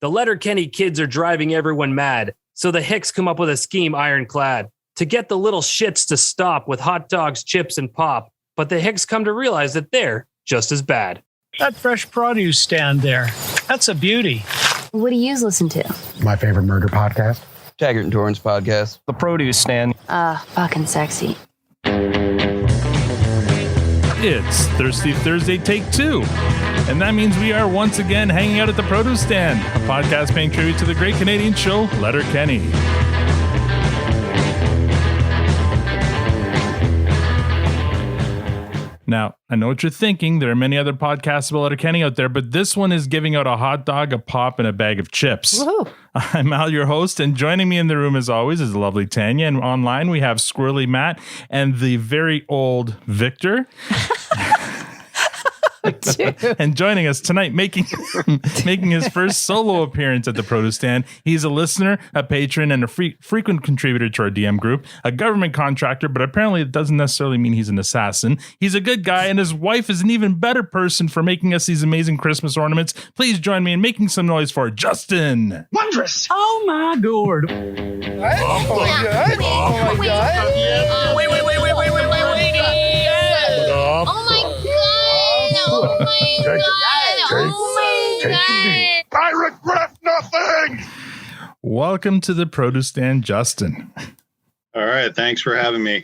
The Letterkenny kids are driving everyone mad, so the Hicks come up with a scheme, ironclad, to get the little shits to stop with hot dogs, chips, and pop. But the Hicks come to realize that they're just as bad. That fresh produce stand there, that's a beauty. What do you listen to? My favorite murder podcast. Taggart and Torrance podcast. The produce stand. Fucking sexy. It's Thirsty Thursday Take 2. And that means we are once again hanging out at the produce stand, a podcast paying tribute to the great Canadian show, Letterkenny. Now, I know what you're thinking. There are many other podcasts about Letterkenny out there, but this one is giving out a hot dog, a pop, and a bag of chips. Woohoo. I'm Al, your host, and joining me in the room as always is the lovely Tanya. And online we have Squirrely Matt and the very old Victor. And joining us tonight, making his first solo appearance at the produce stand, he's a listener, a patron, and a frequent contributor to our DM group, a government contractor, but apparently it doesn't necessarily mean he's an assassin. He's a good guy, and his wife is an even better person for making us these amazing Christmas ornaments. Please join me in making some noise for Justin. Wondrous! Oh my god! What? Oh my god! Oh my god! Wait! Oh my god! Oh my god! I regret nothing. Welcome to the produce stand, Justin. All right, thanks for having me.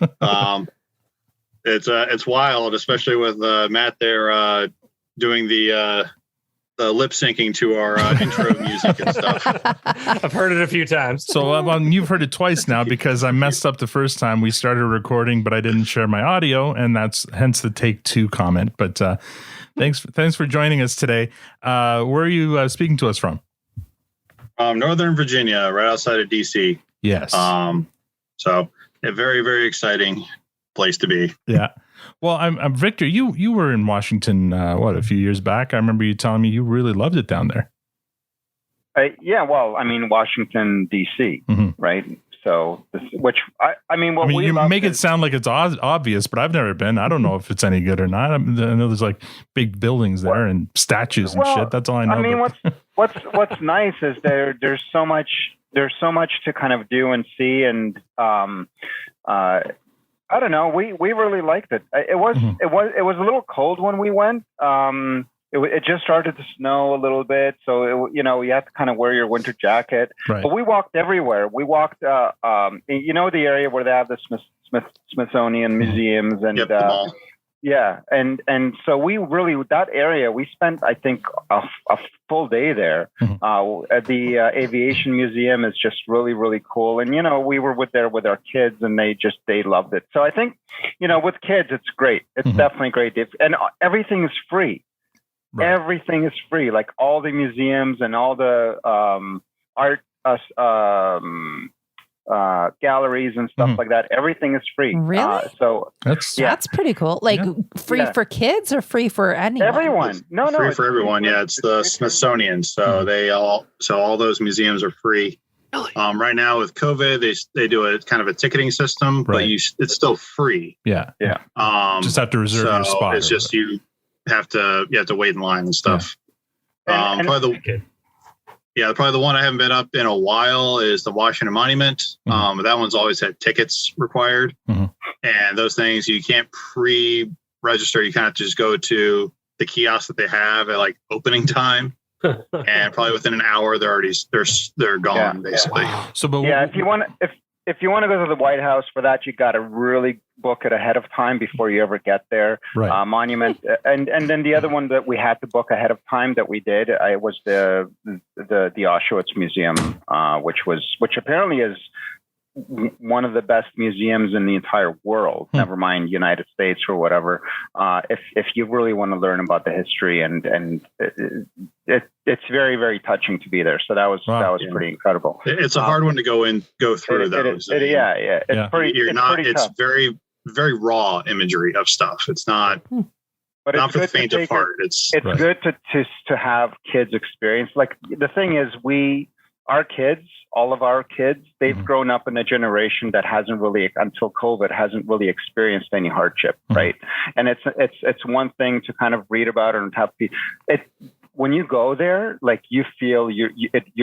It's wild, especially with Matt there doing the lip syncing to our intro music and stuff. I've heard it a few times. So you've heard it twice now because I messed up the first time we started recording, but I didn't share my audio, and that's hence the take 2 comment. But thanks for joining us today. Where are you speaking to us from? Northern Virginia, right outside of DC. Yes. So a very, very exciting place to be. Yeah. Well, I'm Victor. You were in Washington, a few years back. I remember you telling me you really loved it down there. Yeah, well, I mean, Washington, D.C., right? So, you make it sound like it's obvious, but I've never been. I don't know if it's any good or not. I know there's like big buildings there and statues and shit. That's all I know. I mean, what's nice is there's so much to kind of do and see, and I don't know. We really liked it. It was a little cold when we went. It just started to snow a little bit, so you had to kind of wear your winter jacket. Right. But we walked everywhere. We walked, the area where they have the Smithsonian museums and yeah, and so we really that area we spent I think a full day there. At the aviation museum is just really, really cool, and we were there with our kids, and they loved it. So I think with kids it's great. It's definitely great, and everything is free. Right. Everything is free, like all the museums and all the art galleries and stuff like that. Everything is free. Really? So that's pretty cool. Like free for kids or free for anyone? Everyone. No, free for everyone. Yeah, it's the Smithsonian. So all those museums are free. Really? Right now with COVID, they do a kind of a ticketing system, but it's still free. Yeah. Just have to reserve your spot. It's just you have to wait in line and stuff. Probably the one I haven't been up in a while is the Washington Monument. That one's always had tickets required, and those things you can't pre-register. You kind of just go to the kiosk that they have at like opening time, and probably within an hour they're gone basically. Wow. So, if you want to go to the White House for that, you got to really book it ahead of time before you ever get there. Right. Monument, and then the other one that we had to book ahead of time that we did, was the Auschwitz Museum, which apparently is one of the best museums in the entire world. Never mind United States or whatever. If you really want to learn about the history, and it's very, very touching to be there. So that was pretty incredible. It's a hard one to go through those. It's very, very raw imagery of stuff. It's not. But not for the faint of heart. It's good to have kids experience. Like the thing is, all of our kids, they've grown up in a generation that hasn't really, until COVID, hasn't really experienced any hardship, right? And it's one thing to kind of read about it and have when you go there, like you feel you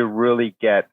really get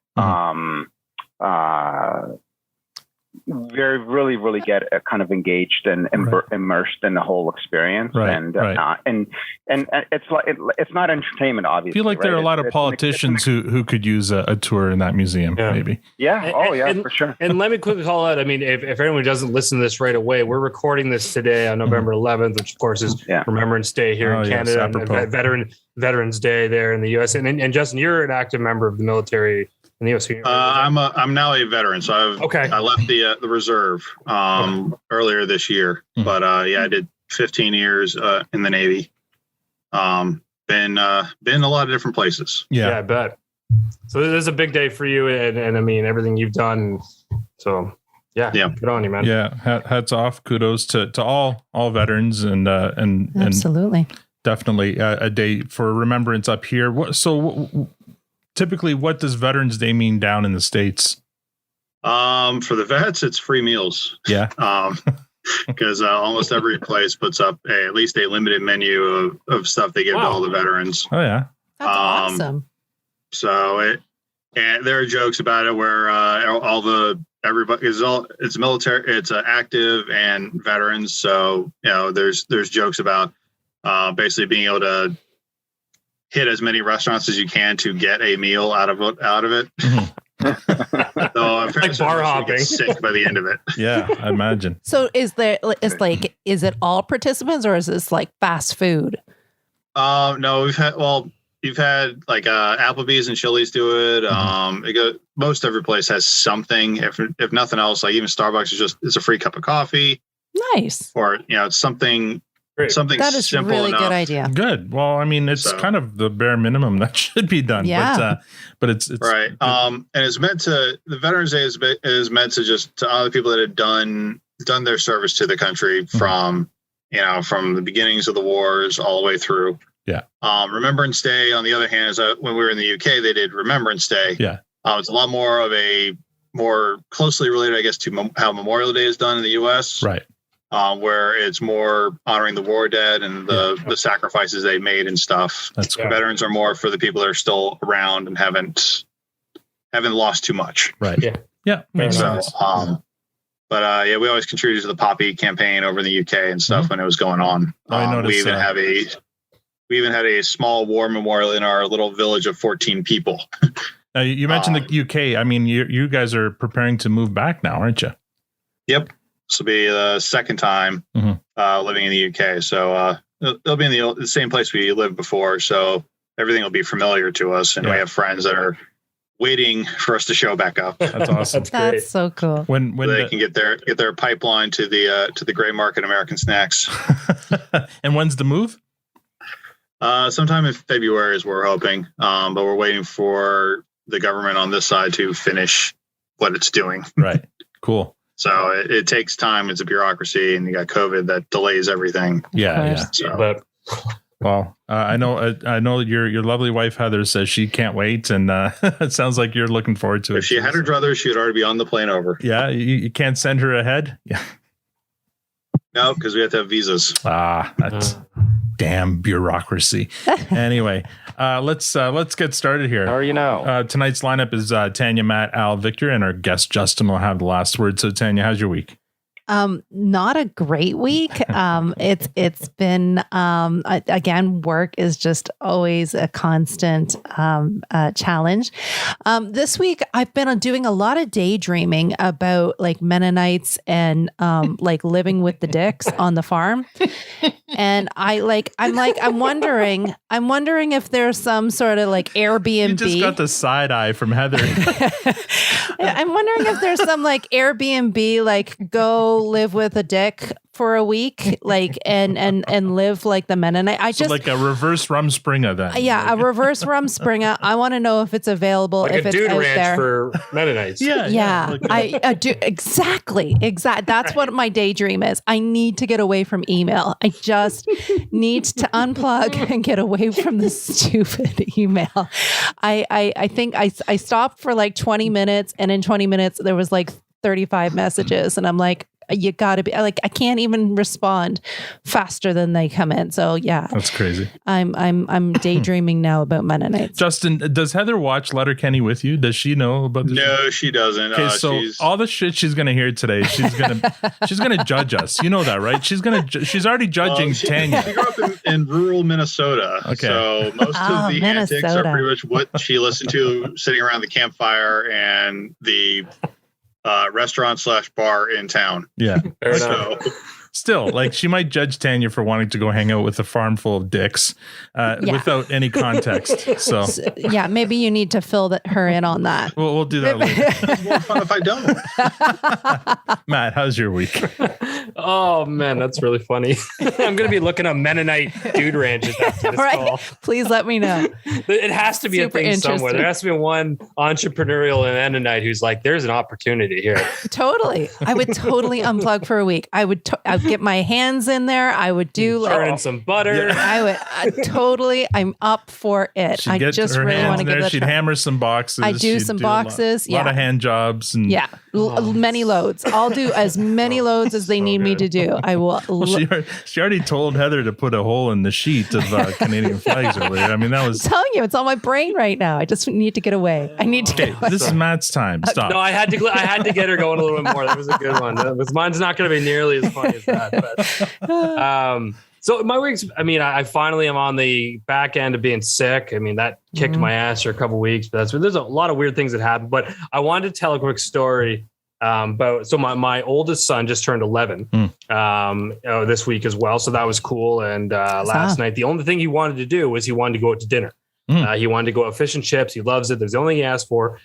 really get kind of engaged and immersed in the whole experience, and it's like it's not entertainment, obviously. I feel like there are a lot of politicians who could use a tour in that museum, maybe. Yeah. For sure. And let me quickly call out. I mean, if anyone doesn't listen to this right away, we're recording this today on November 11th, which of course is Remembrance Day here in Canada, and Veterans Day there in the U.S. And Justin, you're an active member of the military. In the US, I'm now a veteran, so I left the reserve earlier this year, but I did 15 years in the Navy. Been a lot of different places. Yeah, I bet. So this is a big day for you, and I mean everything you've done. So good on you, man. Yeah, hats off, kudos to all veterans, and absolutely, definitely a day for remembrance up here. Typically, what does Veterans Day mean down in the States? For the vets, it's free meals. Yeah. Because almost every place puts up at least a limited menu of stuff they give to all the veterans. Oh, yeah. That's awesome. So there are jokes about it where it's military, it's active and veterans. So, there's jokes about basically being able to hit as many restaurants as you can to get a meal out of it. So like bar hopping. Sick by the end of it. Yeah, I imagine. So is it all participants, or is this like fast food? No, you've had like Applebee's and Chili's do it. Most every place has something. If nothing else, like even Starbucks it's a free cup of coffee. Nice. Or it's something. Something that is simple really enough. good idea. Good. Well, I mean, it's kind of the bare minimum that should be done. Yeah. But it's right. And it's meant to. The Veterans Day is meant to just to all the people that have done their service to the country from the beginnings of the wars all the way through. Yeah. Remembrance Day, on the other hand, is when we were in the UK, they did Remembrance Day. Yeah. It's a lot more of a more closely related, I guess, to how Memorial Day is done in the US. Right. Where it's more honoring the war dead and the sacrifices they made and stuff. That's cool. Veterans are more for the people that are still around and haven't lost too much. Right. Yeah. Makes sense. But we always contributed to the Poppy campaign over in the UK and stuff when it was going on. I noticed we even had a small war memorial in our little village of 14 people. Now, you mentioned the UK. I mean, you guys are preparing to move back now, aren't you? Yep. This will be the second time living in the UK. So it'll be in the same place we lived before. So everything will be familiar to us. And we have friends that are waiting for us to show back up. That's awesome. That's so cool. When they can get their pipeline to the gray market American snacks. And when's the move? Sometime in February is what we're hoping. But we're waiting for the government on this side to finish what it's doing. Right. Cool. So it takes time. It's a bureaucracy, and you got COVID that delays everything. Yeah. So, well, I know your lovely wife Heather says she can't wait, and it sounds like you're looking forward to it. If she had her druthers, she would already be on the plane over. Yeah, you can't send her ahead. Yeah. No, because we have to have visas. That's damn bureaucracy. Anyway, let's get started here. How are you now? Tonight's lineup is Tanya, Matt, Al, Victor, and our guest Justin will have the last word. So Tanya, how's your week? Not a great week. It's been, again, work is just always a constant, challenge. This week I've been doing a lot of daydreaming about like Mennonites and, like living with the Dicks on the farm. And I'm wondering if there's some sort of like Airbnb. You just got the side eye from Heather. I'm wondering if there's some like Airbnb, like go live with a dick for a week, like and live like the Mennonite. Like a reverse Rumspringa then. Yeah, a reverse Rumspringa. I want to know if it's available, like if a it's dude out ranch there for Mennonites. Yeah. I do exactly. That's what my daydream is. I need to get away from email. I just need to unplug and get away from this stupid email. I think I stopped for like 20 minutes, and in 20 minutes there was like 35 messages, and I'm like, you got to be like, I can't even respond faster than they come in. So yeah, that's crazy. I'm daydreaming now about Mennonites. Justin, does Heather watch Letterkenny with you? Does she know about this? No, she doesn't. Okay, so all the shit she's gonna hear today, she's gonna judge us. You know that, right? She's already judging Tanya. She grew up in rural Minnesota, so most of the antics are pretty much what she listened to sitting around the campfire and the restaurant/bar in town. Yeah. So still, like, she might judge Tanya for wanting to go hang out with a farm full of dicks without any context. So yeah, maybe you need to fill her in on that. We'll do that later. It's more fun if I don't. Matt, how's your week? Oh man, that's really funny. I'm gonna be looking up Mennonite dude ranches after this call. Please let me know. It has to be a thing somewhere. There has to be one entrepreneurial Mennonite who's like, there's an opportunity here. Totally. I would totally unplug for a week. I'd get my hands in there. I would do burning some butter. I would totally. I'm up for it. She'd I just really want to get that. She'd hammer some boxes. I do some boxes. A lot of hand jobs and many loads. I'll do as many loads as they need me to do. I will. She already told Heather to put a hole in the sheet of Canadian flags earlier. I mean, that was. I'm telling you, it's on my brain right now. I just need to get away. I need to get away. This is Matt's time. Stop. No, I had to get her going a little bit more. That was a good one. Mine's not going to be nearly as funny as that. But, so my week's, I mean, I finally am on the back end of being sick. I mean, that kicked my ass for a couple of weeks. But there's a lot of weird things that happened. But I wanted to tell a quick story about. So my oldest son just turned 11 this week as well. So that was cool. And last night, the only thing he wanted to do was he wanted to go out to dinner. He wanted to go out fish and chips. He loves it. That's the only thing he asked for.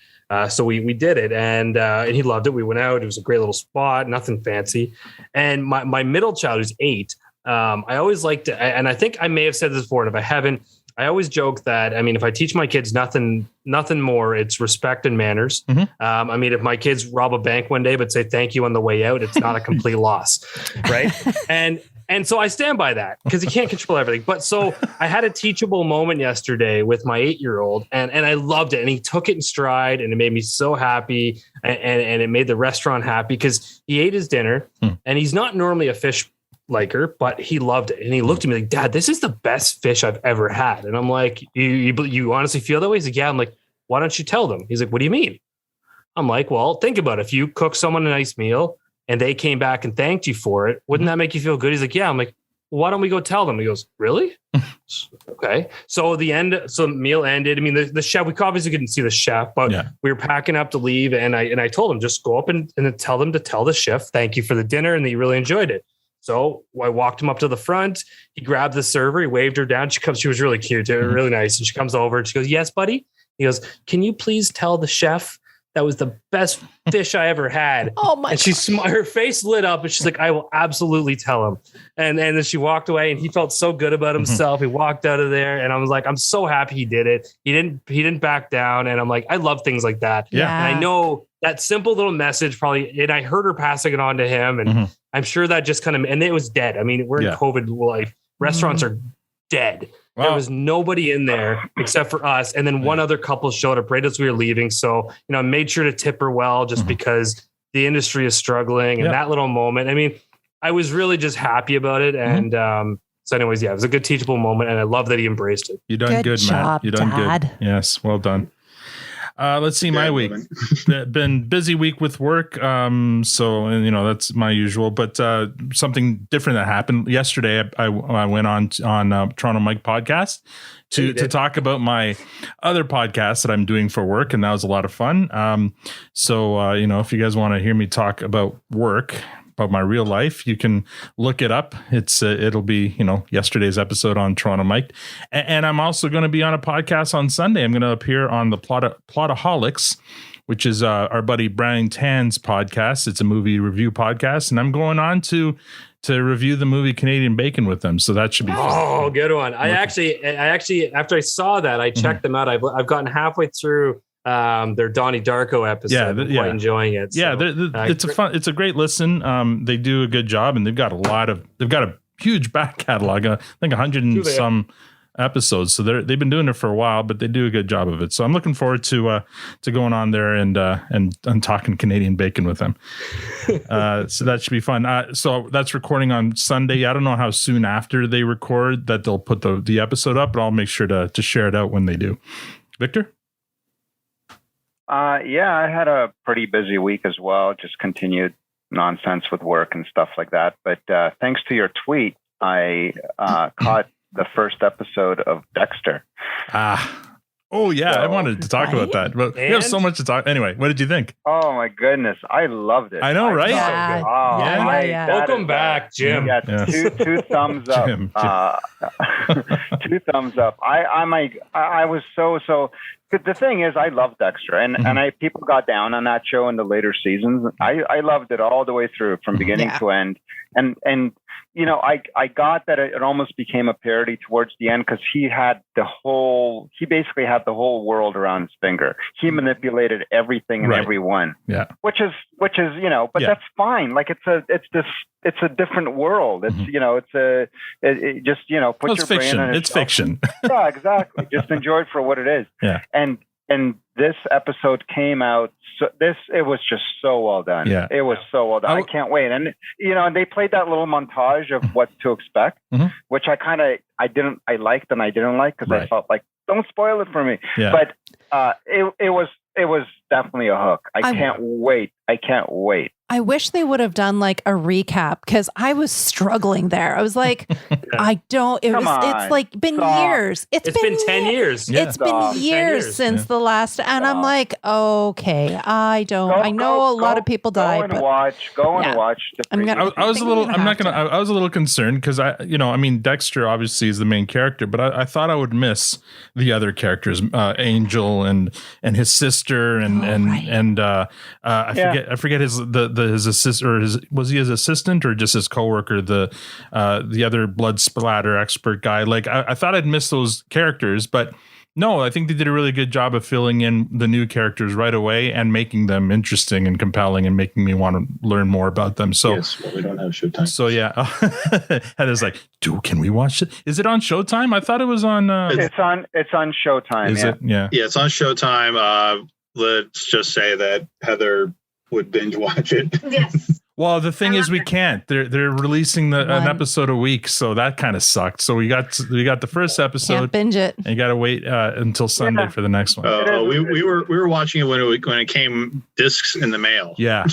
So we did it, and he loved it. We went out. It was a great little spot, nothing fancy. And my middle child, who's 8, I always like to, and I think I may have said this before, and if I haven't, I always joke that, I mean, if I teach my kids nothing more, it's respect and manners. I mean, if my kids rob a bank one day but say thank you on the way out, it's not a complete loss, right? And so I stand by that because you can't control everything. But so I had a teachable moment yesterday with my 8-year-old and I loved it. And he took it in stride and it made me so happy. And it made the restaurant happy because he ate his dinner and he's not normally a fish liker, but he loved it. And he looked at me like, Dad, this is the best fish I've ever had. And I'm like, you honestly feel that way? He's like, yeah. I'm like, why don't you tell them? He's like, what do you mean? I'm like, well, think about it. If you cook someone a nice meal and they came back and thanked you for it, wouldn't that make you feel good? He's like, yeah. I'm like, well, why don't we go tell them? He goes, really? Okay. So the meal ended. I mean, the chef, we obviously couldn't see the chef, but we were packing up to leave. And I told him, just go up and tell them to tell the chef, thank you for the dinner and that you really enjoyed it. So I walked him up to the front. He grabbed the server. He waved her down. She was really cute, really nice. And she comes over and she goes, yes, buddy. He goes, can you please tell the chef that was the best fish I ever had? Oh my! And her face lit up and she's like, I will absolutely tell him. And then she walked away and he felt so good about himself. He walked out of there and I was like, I'm so happy he did it. He didn't back down. And I'm like, I love things like that. Yeah. And I know that simple little message probably, and I heard her passing it on to him and I'm sure that just kind of, and it was dead. I mean, we're in COVID life. Restaurants are dead. Wow. There was nobody in there except for us. And then one other couple showed up right as we were leaving. So, I made sure to tip her well just because the industry is struggling. And that little moment, I mean, I was really just happy about it. And so anyways, it was a good teachable moment. And I love that he embraced it. You done good, job, Matt. You done Dad. good. Yes. Well done. Let's see my week. Been busy week with work. So that's my usual, but something different that happened yesterday. I went on Toronto Mike podcast to talk about my other podcast that I'm doing for work. And that was a lot of fun. So if you guys want to hear me talk about work, about my real life, you can look it up. It'll be yesterday's episode on Toronto Mike, and I'm also going to be on a podcast on Sunday. I'm going to appear on the Plotaholics, which is our buddy Brian Tan's podcast. It's a movie review podcast, and I'm going on to review the movie Canadian Bacon with them. So that should be fun. Oh, good one. I actually after I saw that, I checked them out. I've gotten halfway through their Donnie Darko episode. I'm quite enjoying it. So, it's a great listen. They do a good job, and they've got a huge back catalog. I think 100 and some episodes. So they've been doing it for a while, but they do a good job of it. So I'm looking forward to going on there and talking Canadian bacon with them. So that should be fun. So that's recording on Sunday. I don't know how soon after they record that they'll put the episode up, but I'll make sure to share it out when they do. Victor? Yeah, I had a pretty busy week as well. Just continued nonsense with work and stuff like that. But thanks to your tweet, I caught the first episode of Dexter. Oh, yeah. I wanted to talk about that. But we have so much to talk. Anyway, what did you think? Oh, my goodness. I loved it. I know, right? Yeah. Welcome back, Jim. Yeah, two thumbs up. Jim. 2 thumbs up. I was so. The thing is, I love Dexter, and people got down on that show in the later seasons. I loved it all the way through, from beginning to end, and I got that it almost became a parody towards the end, because he basically had the whole world around his finger. He manipulated everything and everyone. Yeah, which is but that's fine. Like it's a different world. It's put your fiction. brain in. It's fiction. Yeah, exactly. Just enjoy it for what it is. Yeah. And this episode came out. It was just so well done. Yeah. It was so well done. I can't wait. And and they played that little montage of what to expect, which I liked and I didn't like, because I felt like, don't spoil it for me. Yeah. But it was definitely a hook. I can't wait. I wish they would have done like a recap, because I was struggling there. I was like, it's like been years. It's been 10 years. Yeah. It's been years since the last, and I'm like, okay, I know a lot of people died. Go and watch. I was a little concerned, because Dexter obviously is the main character, but I thought I would miss the other characters, Angel and his sister and I forget his assistant, or was he his assistant or just his coworker, the other blood splatter expert guy. Like I thought I'd miss those characters, but no, I think they did a really good job of filling in the new characters right away and making them interesting and compelling and making me want to learn more about them. So we don't have Showtime. So yeah, Heather's like, can we watch it? Is it on Showtime? I thought it was on. It's on Showtime. Is it? Yeah. Yeah, it's on Showtime. Let's just say that Heather would binge watch it. Yes. Well, the thing is, we can't. They're releasing an episode a week, so that kind of sucked. So we got the first episode. Can't binge it. And you got to wait until Sunday for the next one. We were watching it when it came discs in the mail. Yeah.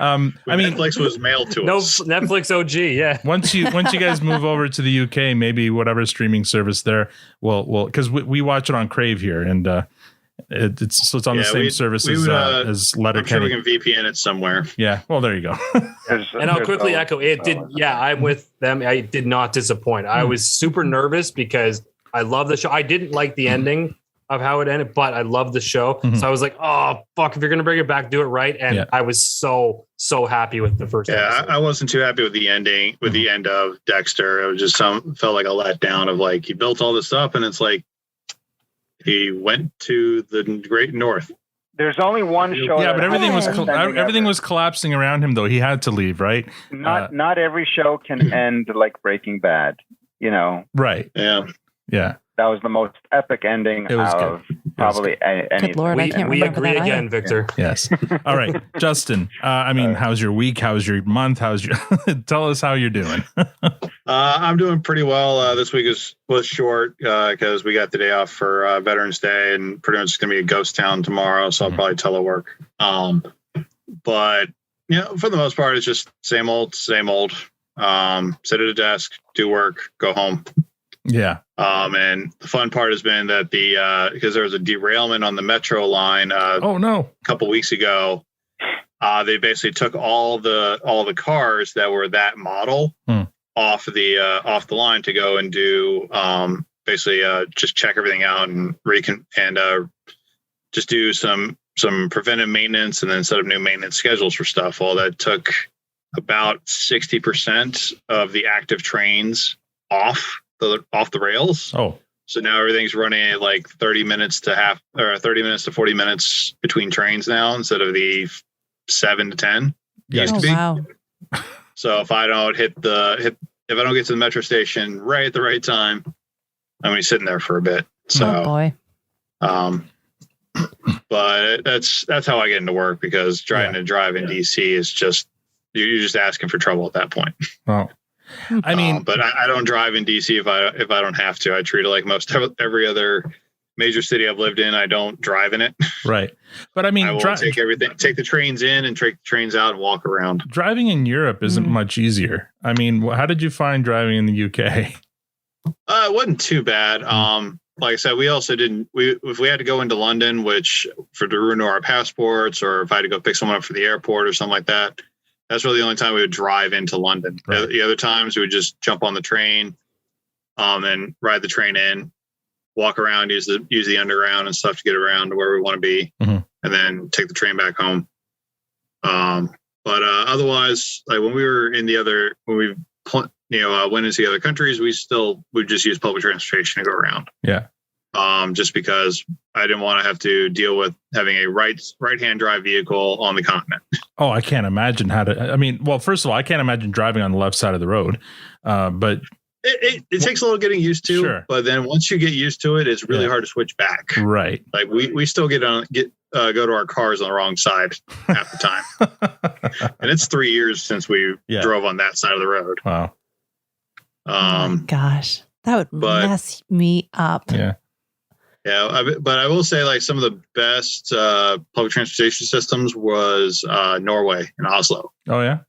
Netflix was mailed to us. No, Netflix OG. Yeah. Once you guys move over to the UK, maybe whatever streaming service there will, because we watch it on Crave here, and it's on the same service as Letterkenny. I'm sure we can VPN it somewhere. Yeah. Well, there you go. And I'll quickly echo it. I'm with them. I did not disappoint. I was super nervous because I love the show. I didn't like the ending of how it ended, but I love the show. So I was like, oh fuck, if you're gonna bring it back, do it right. And I was so happy with the first episode. I wasn't too happy with the ending, with the end of Dexter. It was just felt like a letdown of like, he built all this up and it's like he went to the Great North. There's only one show. Yeah, but everything was collapsing around him though. He had to leave, right? Not every show can end like Breaking Bad, Right. Yeah. Yeah. That was the most epic ending of probably any. Good Lord, I can't we remember agree that again, either. Victor. Yes. All right, Justin. How's your week? How's your month? Tell us how you're doing. I'm doing pretty well. This week was short because we got the day off for Veterans Day, and pretty much it's gonna be a ghost town tomorrow, so I'll probably telework. But for the most part, it's just same old. Sit at a desk, do work, go home. Yeah. And the fun part has been that because there was a derailment on the metro line. A couple weeks ago, they basically took all the cars that were that model off the line to go and do just check everything out and just do some preventive maintenance and then set up new maintenance schedules for stuff. Well, that took about 60% of the active trains off the rails. Oh, so now everything's running at like 30 minutes to 40 minutes between trains now instead of the 7 to 10 used to be. Wow. So if I don't hit if I don't get to the metro station right at the right time, I'm gonna be sitting there for a bit. So, Oh boy. But that's how I get into work, because trying to drive in DC is just, you're just asking for trouble at that point. Well, I mean, but I don't drive in DC if I don't have to. I treat it like most every other major city I've lived in. I don't drive in it. Right. But I mean, I will take the trains in and take the trains out and walk around. Driving in Europe isn't much easier. I mean, how did you find driving in the UK? It wasn't too bad. Like I said, we also didn't. If we had to go into London, to renew our passports, or if I had to go pick someone up from the airport or something like that, that's really the only time we would drive into London. Right. The other times we would just jump on the train, and ride the train in, walk around, use the underground and stuff to get around to where we want to be, and then take the train back home. But otherwise, like when we were in went into the other countries, we would just use public transportation to go around. Yeah. Just because I didn't want to have to deal with having a right-hand drive vehicle on the continent. Oh, I can't imagine well, first of all, I can't imagine driving on the left side of the road. But it takes a little getting used to, sure. But then once you get used to it, it's really hard to switch back. Right. Like we still go to our cars on the wrong side half the time. And it's 3 years since we drove on that side of the road. Wow. Oh my gosh, that would mess me up. Yeah. Yeah. But I will say, like, some of the best public transportation systems was Norway and Oslo. Oh, yeah.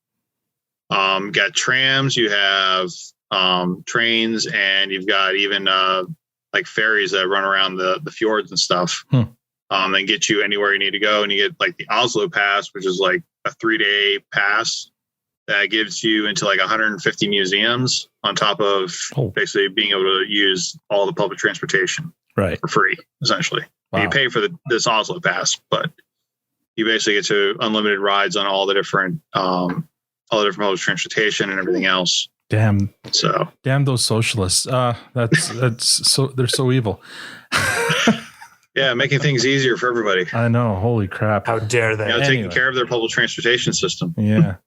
Got trams, you have trains, and you've got even like ferries that run around the fjords and stuff. And get you anywhere you need to go. And you get like the Oslo Pass, which is like a 3-day pass that gives you into like 150 museums on top of basically being able to use all the public transportation for free, essentially. Wow. You pay for this Oslo Pass, but you basically get to unlimited rides on all the different public transportation and everything else. Damn those socialists. That's so, they're so evil. Yeah, making things easier for everybody. I know. Holy crap. How dare they? Taking care of their public transportation system. Yeah.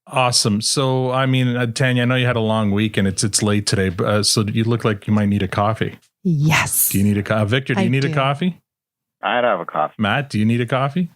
Awesome. So, I mean, Tanya, I know you had a long week and it's late today, so you look like you might need a coffee. Yes. Do you need a Victor, do you need a coffee? I'd have a coffee. Matt, do you need a coffee?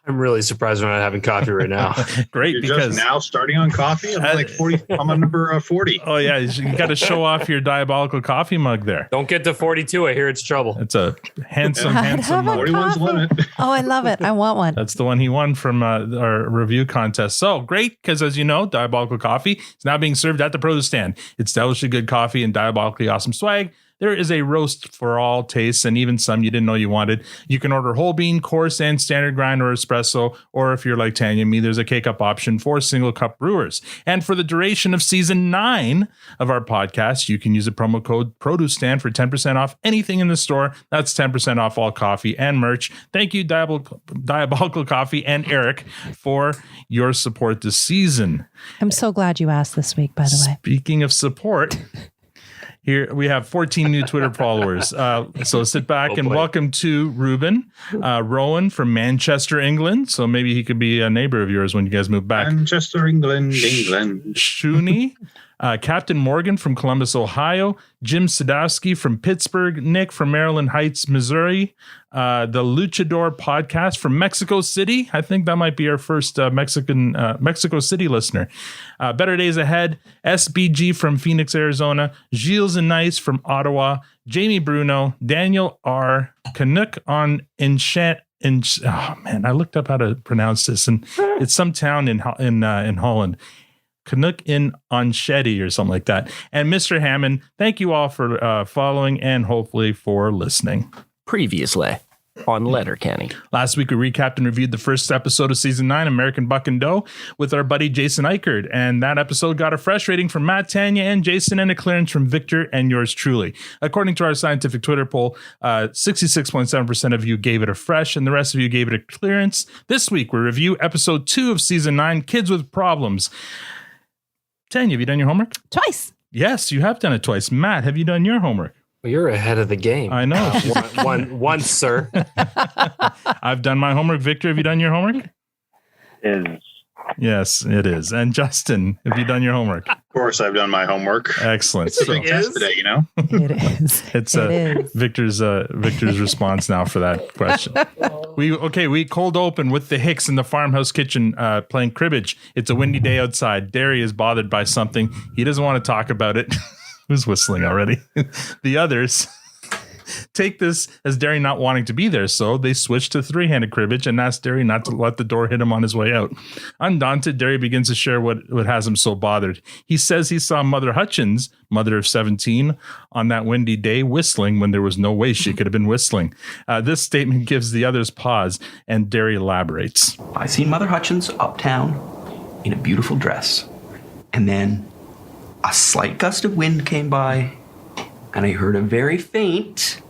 I'm really surprised we're not having coffee right now. Great. You're because just now starting on coffee. I'm like 40. I'm on number 40. Oh yeah, you got to show off your Diabolical coffee mug there. Don't get to 42. I hear it's trouble. It's a handsome mug. 41's limit. Oh, I love it. I want one. That's the one he won from our review contest. So great, because as you know, Diabolical coffee is now being served at the produce stand. It's deliciously good coffee and diabolically awesome swag. There is a roast for all tastes, and even some you didn't know you wanted. You can order whole bean, coarse, and standard grind or espresso, or if you're like Tanya and me, there's a K-Cup option for single cup brewers. And for the duration of season 9 of our podcast, you can use a promo code Produce Stand for 10% off anything in the store. That's 10% off all coffee and merch. Thank you, Diabolical Coffee and Eric, for your support this season. I'm so glad you asked this week, by the way. Speaking of support... Here we have 14 new Twitter followers. So sit back and welcome to Ruben, Rowan from Manchester, England. So maybe he could be a neighbor of yours when you guys move back. Manchester, England. Shuni, Captain Morgan from Columbus, Ohio, Jim Sadowski from Pittsburgh, Nick from Maryland Heights, Missouri, the Luchador podcast from Mexico City. I think that might be our first Mexico City listener. Better Days Ahead, SBG from Phoenix, Arizona, Gilles and Nice from Ottawa, Jamie Bruno, Daniel R, Canuck on Enchant. Oh man, I looked up how to pronounce this, and it's some town in Holland. Canuck in Onshedi or something like that. And Mr. Hammond, thank you all for following and hopefully for listening. Previously on Letterkenny. Last week, we recapped and reviewed the first episode of Season 9, American Buck and Doe, with our buddy Jason Eichert. And that episode got a fresh rating from Matt, Tanya, and Jason, and a clearance from Victor and yours truly. According to our scientific Twitter poll, 66.7% of you gave it a fresh, and the rest of you gave it a clearance. This week, we review Episode 2 of Season 9, Kids with Problems. Tanya, have you done your homework? Twice. Yes, you have done it twice. Matt, have you done your homework? Well, you're ahead of the game. I know. Once, sir. I've done my homework. Victor, have you done your homework? Is Yes, it is. And Justin, have you done your homework? Of course, I've done my homework. Excellent. It's a big test today, you know? It is. It's Victor's response now for that question. We cold open with the Hicks in the farmhouse kitchen playing cribbage. It's a windy day outside. Derry is bothered by something. He doesn't want to talk about it. Who's whistling already? The others take this as Derry not wanting to be there, so they switch to three-handed cribbage and ask Derry not to let the door hit him on his way out. Undaunted, Derry begins to share what has him so bothered. He says he saw Mother Hutchins, mother of 17, on that windy day whistling when there was no way she could have been whistling. This statement gives the others pause, and Derry elaborates. I seen Mother Hutchins uptown in a beautiful dress, and then a slight gust of wind came by, and I heard a very faint...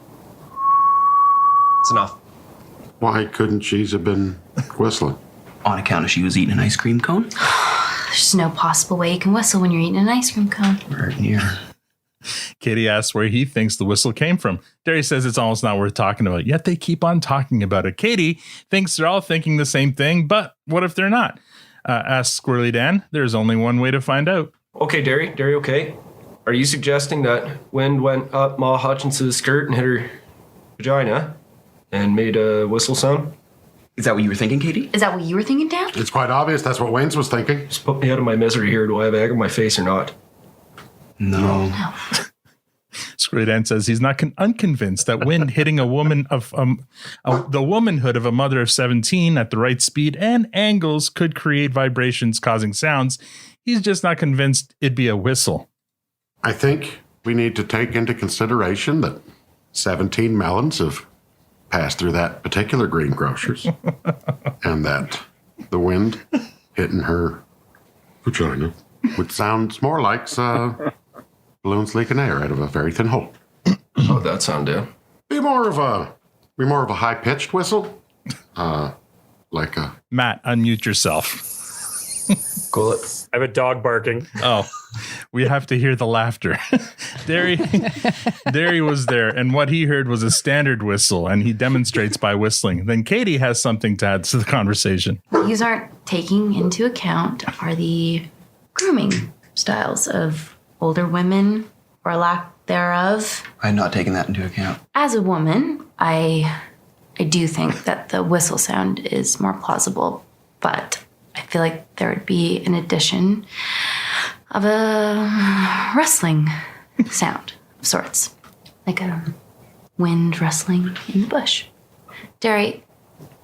It's enough. Why couldn't she have been whistling? On account of she was eating an ice cream cone. There's no possible way you can whistle when you're eating an ice cream cone. Right near. Katie asks where he thinks the whistle came from. Derry says it's almost not worth talking about, yet they keep on talking about it. Katie thinks they're all thinking the same thing, but what if they're not? Asks Squirrely Dan. There's only one way to find out. Okay, Derry, okay? Are you suggesting that wind went up Ma Hutchins's skirt and hit her vagina and made a whistle sound? Is that what you were thinking, Katie? Is that what you were thinking, Dan? It's quite obvious that's what Wayne's was thinking. Just put me out of my misery here. Do I have egg on my face or not? No. Squirrely Dan says he's not unconvinced that wind hitting a woman of the womanhood of a mother of 17 at the right speed and angles could create vibrations causing sounds. He's just not convinced it'd be a whistle. I think we need to take into consideration that 17 melons have passed through that particular greengrocer's and that the wind hitting her vagina would sound more like balloons leaking air out of a very thin hole. How'd that sound, Dan? Be more of a high-pitched whistle. Like a... Matt, unmute yourself. Cool it. I have a dog barking. Oh, we have to hear the laughter. Derry was there, and what he heard was a standard whistle, and he demonstrates by whistling. Then Katie has something to add to the conversation. What you aren't taking into account are the grooming styles of older women or lack thereof. I'm not taking that into account. As a woman, I do think that the whistle sound is more plausible, but I feel like there would be an addition of a rustling sound of sorts, like a wind rustling in the bush. Derry,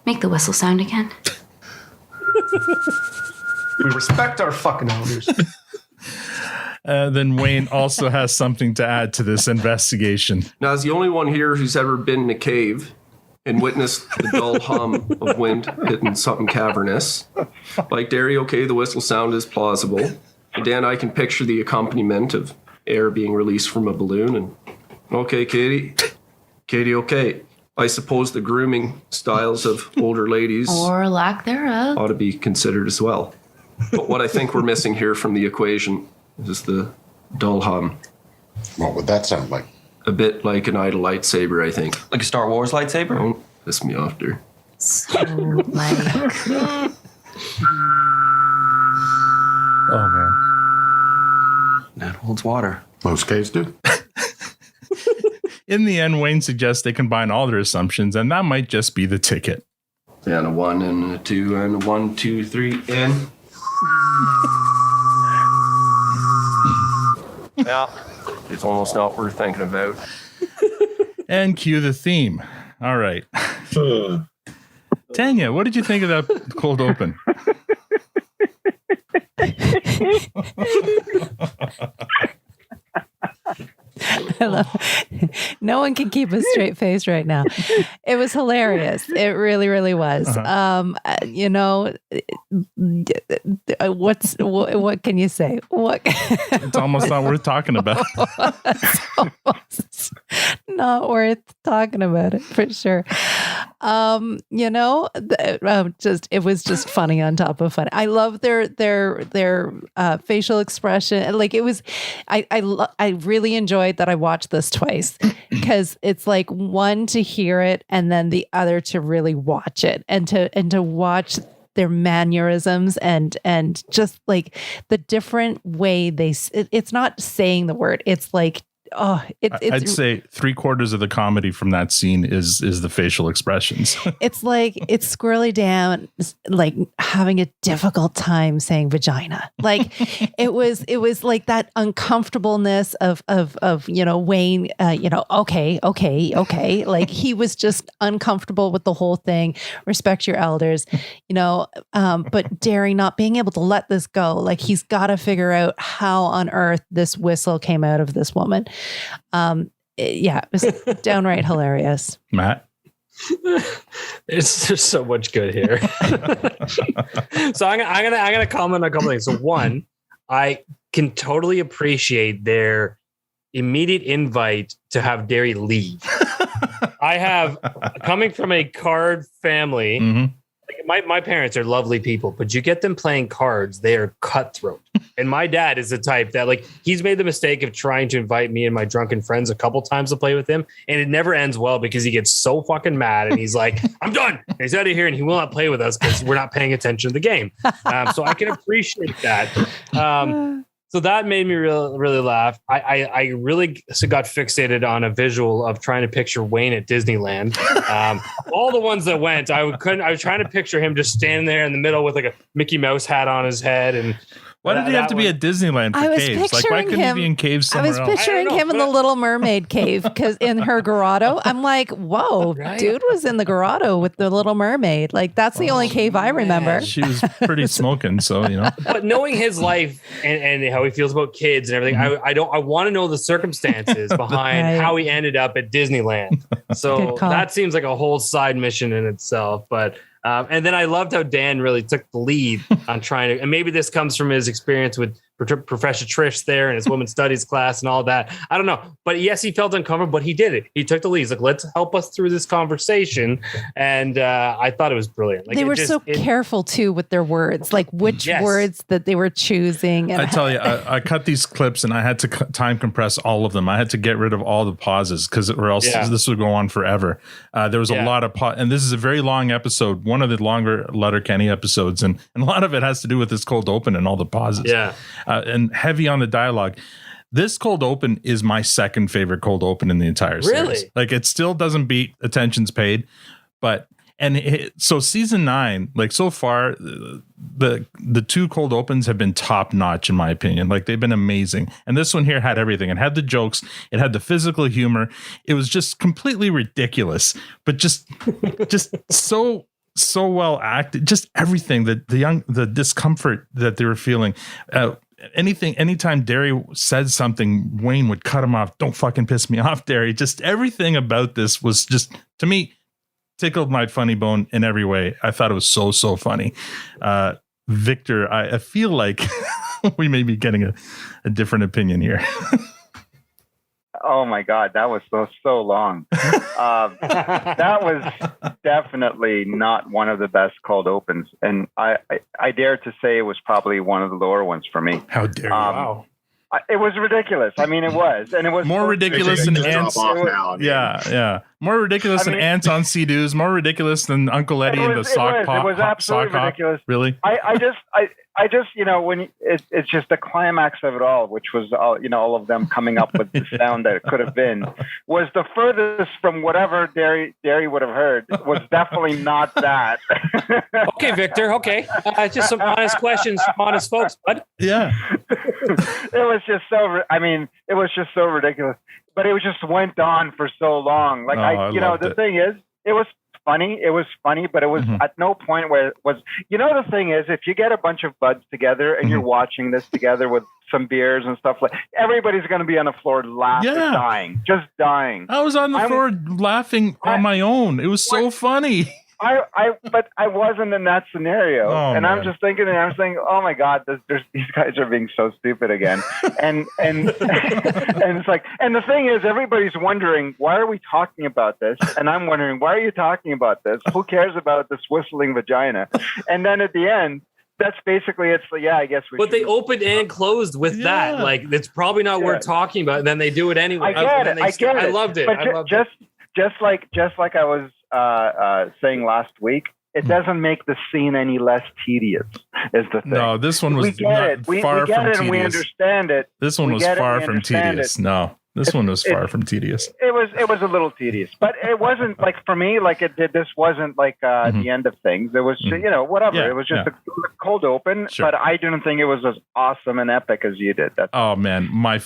make the whistle sound again. We respect our fucking elders. Then Wayne also has something to add to this investigation. Now, as the only one here who's ever been in a cave and witnessed the dull hum of wind hitting something cavernous, like Derry, okay, the whistle sound is plausible. And Dan, I can picture the accompaniment of air being released from a balloon. And okay, Katie, okay. I suppose the grooming styles of older ladies or lack thereof ought to be considered as well. But what I think we're missing here from the equation is the dull hum. What would that sound like? A bit like an idle lightsaber, I think. Like a Star Wars lightsaber? Don't piss me off, dear. So, like... Oh, man. That holds water. Most caves do. In the end, Wayne suggests they combine all their assumptions, and that might just be the ticket. And a 1 and a 2 and a 1, 2, 3, and... Yeah, it's almost not worth thinking about. And cue the theme. All right. Tanya, what did you think of that cold open? Hello. No one can keep a straight face right now. It was hilarious. It really, really was. You know, what can you say? What? It's almost not worth talking about. It's almost not worth talking about it for sure. You know, it was just funny on top of fun. I love their facial expression. Like it was, I really enjoyed that I watched this twice because it's like one to hear it and then the other to really watch it and to watch their mannerisms and just like the different way it's not saying the word. It's like, I'd say 3/4 of the comedy from that scene is the facial expressions. It's like it's Squirrely Dan like having a difficult time saying vagina. Like it was like that uncomfortableness of Wayne. Okay. Like he was just uncomfortable with the whole thing. Respect your elders, but Derry not being able to let this go. Like he's got to figure out how on earth this whistle came out of this woman. It was downright hilarious. Matt, there's so much good here. So I'm gonna comment on a couple things. So one, I can totally appreciate their immediate invite to have Derry leave. I have, coming from a card family. Mm-hmm. My parents are lovely people, but you get them playing cards, they are cutthroat. And my dad is the type that, like, he's made the mistake of trying to invite me and my drunken friends a couple times to play with him, and it never ends well because he gets so fucking mad and he's like, I'm done. And he's out of here and he will not play with us because we're not paying attention to the game. So I can appreciate that. So that made me really laugh. I really got fixated on a visual of trying to picture Wayne at Disneyland. All the ones that went, I was trying to picture him just standing there in the middle with like a Mickey Mouse hat on his head. And why did he have to be at Disneyland for caves? Like, why couldn't he be in caves somewhere else? I was picturing him in the Little Mermaid cave because in her grotto. I'm like, whoa, dude was in the grotto with the Little Mermaid. Like, that's the only cave I remember. She was pretty smoking, so But knowing his life and how he feels about kids and everything, I want to know the circumstances behind how he ended up at Disneyland. So that seems like a whole side mission in itself. But and then I loved how Dan really took the lead on trying to, and maybe this comes from his experience with Professor Trish there and his women's studies class and all that. I don't know. But yes, he felt uncomfortable, but he did it. He took the lead. He's like, let's help us through this conversation. And I thought it was brilliant. Like, they were so careful too with their words, like which words that they were choosing. And I tell you, I cut these clips and I had to time compress all of them. I had to get rid of all the pauses or else this would go on forever. There was a lot of and this is a very long episode, one of the longer Letterkenny episodes, and a lot of it has to do with this cold open and all the pauses. Yeah. And heavy on the dialogue. This cold open is my second favorite cold open in the entire series. Really? Like, it still doesn't beat Attention's Paid, but so season 9, like, so far the two cold opens have been top notch in my opinion. Like, they've been amazing, and this one here had everything. It had the jokes, it had the physical humor. It was just completely ridiculous, but just so well acted. Just everything, the discomfort that they were feeling. Anytime Derry said something, Wayne would cut him off. Don't fucking piss me off, Derry. Just everything about this was just, to me, tickled my funny bone in every way. I thought it was so funny. Victor, I feel like we may be getting a different opinion here. Oh my God, that was so long. That was definitely not one of the best cold opens, and I dare to say it was probably one of the lower ones for me. How dare you? Wow. It was ridiculous. I mean, it was more ridiculous than ants. More ridiculous than ants on Sea-Doos. More ridiculous than Uncle Eddie and the sock pop. It was absolutely ridiculous. Really? I just, when it's just the climax of it all, which was all of them coming up with the sound that it could have been, was the furthest from whatever Derry would have heard. Was definitely not that. Okay, Victor. Okay, just some honest questions from honest folks, bud. Yeah. It was just it was just so ridiculous, but it just went on for so long. Like, the thing is, it was funny, but it was at no point where it was, the thing is, if you get a bunch of buds together and you're watching this together with some beers and stuff, like, everybody's going to be on the floor laughing, just dying. I was on the floor laughing on my own. It was so funny. But I wasn't in that scenario, and I'm just thinking, oh my God, these guys are being so stupid again, and it's like, and the thing is, everybody's wondering, why are we talking about this? And I'm wondering, why are you talking about this? Who cares about this whistling vagina? And then at the end, that's basically I guess we. But they opened and closed with that. Like, it's probably not worth talking about. And then they do it anyway. I get it. I loved it. But just like I was saying last week, it doesn't make the scene any less tedious. Is the thing? No, this one was we get it. We far get from it, tedious. and we understand it. This one was far from tedious. It. No, this one was far from tedious. It was a little tedious, but it wasn't like for me. Like it did. This wasn't like the end of things. It was whatever. Yeah, it was just a cold open. Sure. But I didn't think it was as awesome and epic as you did. Oh man, my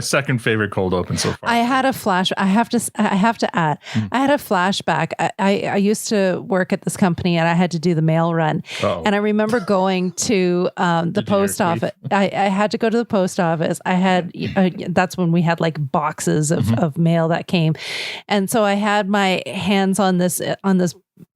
second favorite cold open so far. I had a flash. I have to add. I had a flashback. I used to work at this company, and I had to do the mail run. And I remember going to the post office. I had to go to the post office. I had that's when we had like boxes of mail that came, and so I had my hands on this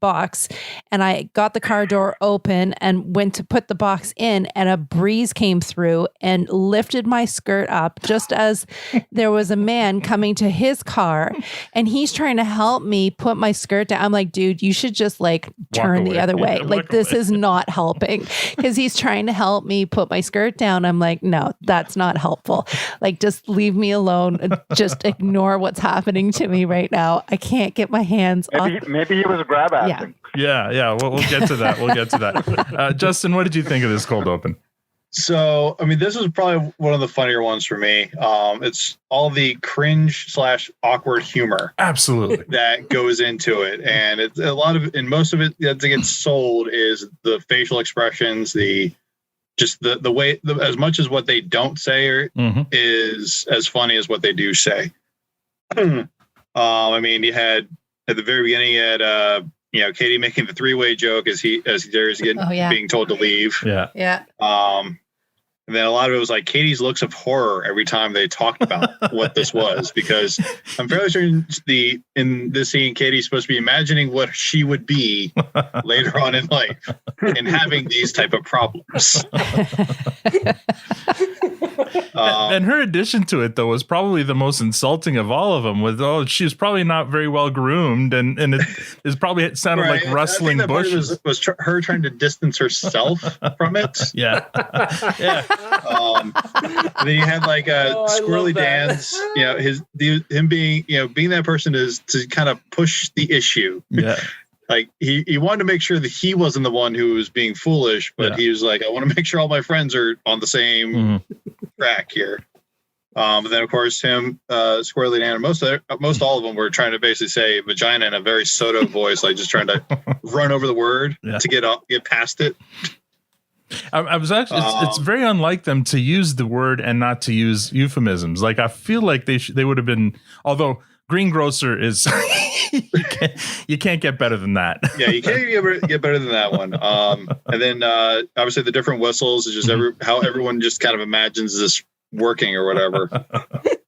box, and I got the car door open and went to put the box in, and a breeze came through and lifted my skirt up just as there was a man coming to his car, and he's trying to help me put my skirt down. I'm like, dude, you should just like turn the other way. Like this is not helping, because he's trying to help me put my skirt down. I'm like, no, that's not helpful. Like, just leave me alone. Just ignore what's happening to me right now. I can't get my hands off. Maybe he was a grab acting. Yeah. We'll get to that. Justin, what did you think of this cold open? So, I mean, this is probably one of the funnier ones for me. It's all the cringe / awkward humor, absolutely, that goes into it, and it's a lot of, and most of it that gets sold is the facial expressions, the way, as much as what they don't say is as funny as what they do say. I mean, you had at the very beginning, you had Katie making the three-way joke as Jerry's being told to leave. Yeah. And then a lot of it was like Katie's looks of horror every time they talked about what this was, because I'm fairly certain in this scene, Katie's supposed to be imagining what she would be later on in life and having these type of problems. And her addition to it, though, was probably the most insulting of all of them. With she's probably not very well groomed, and it probably sounded like rustling bushes. Was her trying to distance herself from it. Yeah. Then you had like Squirrely Dan's, him being that person is to kind of push the issue. Yeah. Like he wanted to make sure that he wasn't the one who was being foolish, but he was like, I want to make sure all my friends are on the same track here. But then of course him, Squirrely Dan, and most all of them were trying to basically say vagina in a very Soto voice, like just trying to run over the word to get past it. I was actually, it's very unlike them to use the word and not to use euphemisms. Like I feel like they would have been, although greengrocer is you can't get better than that. Yeah, you can't get better than that one. And then obviously the different whistles is just how everyone just kind of imagines this working or whatever.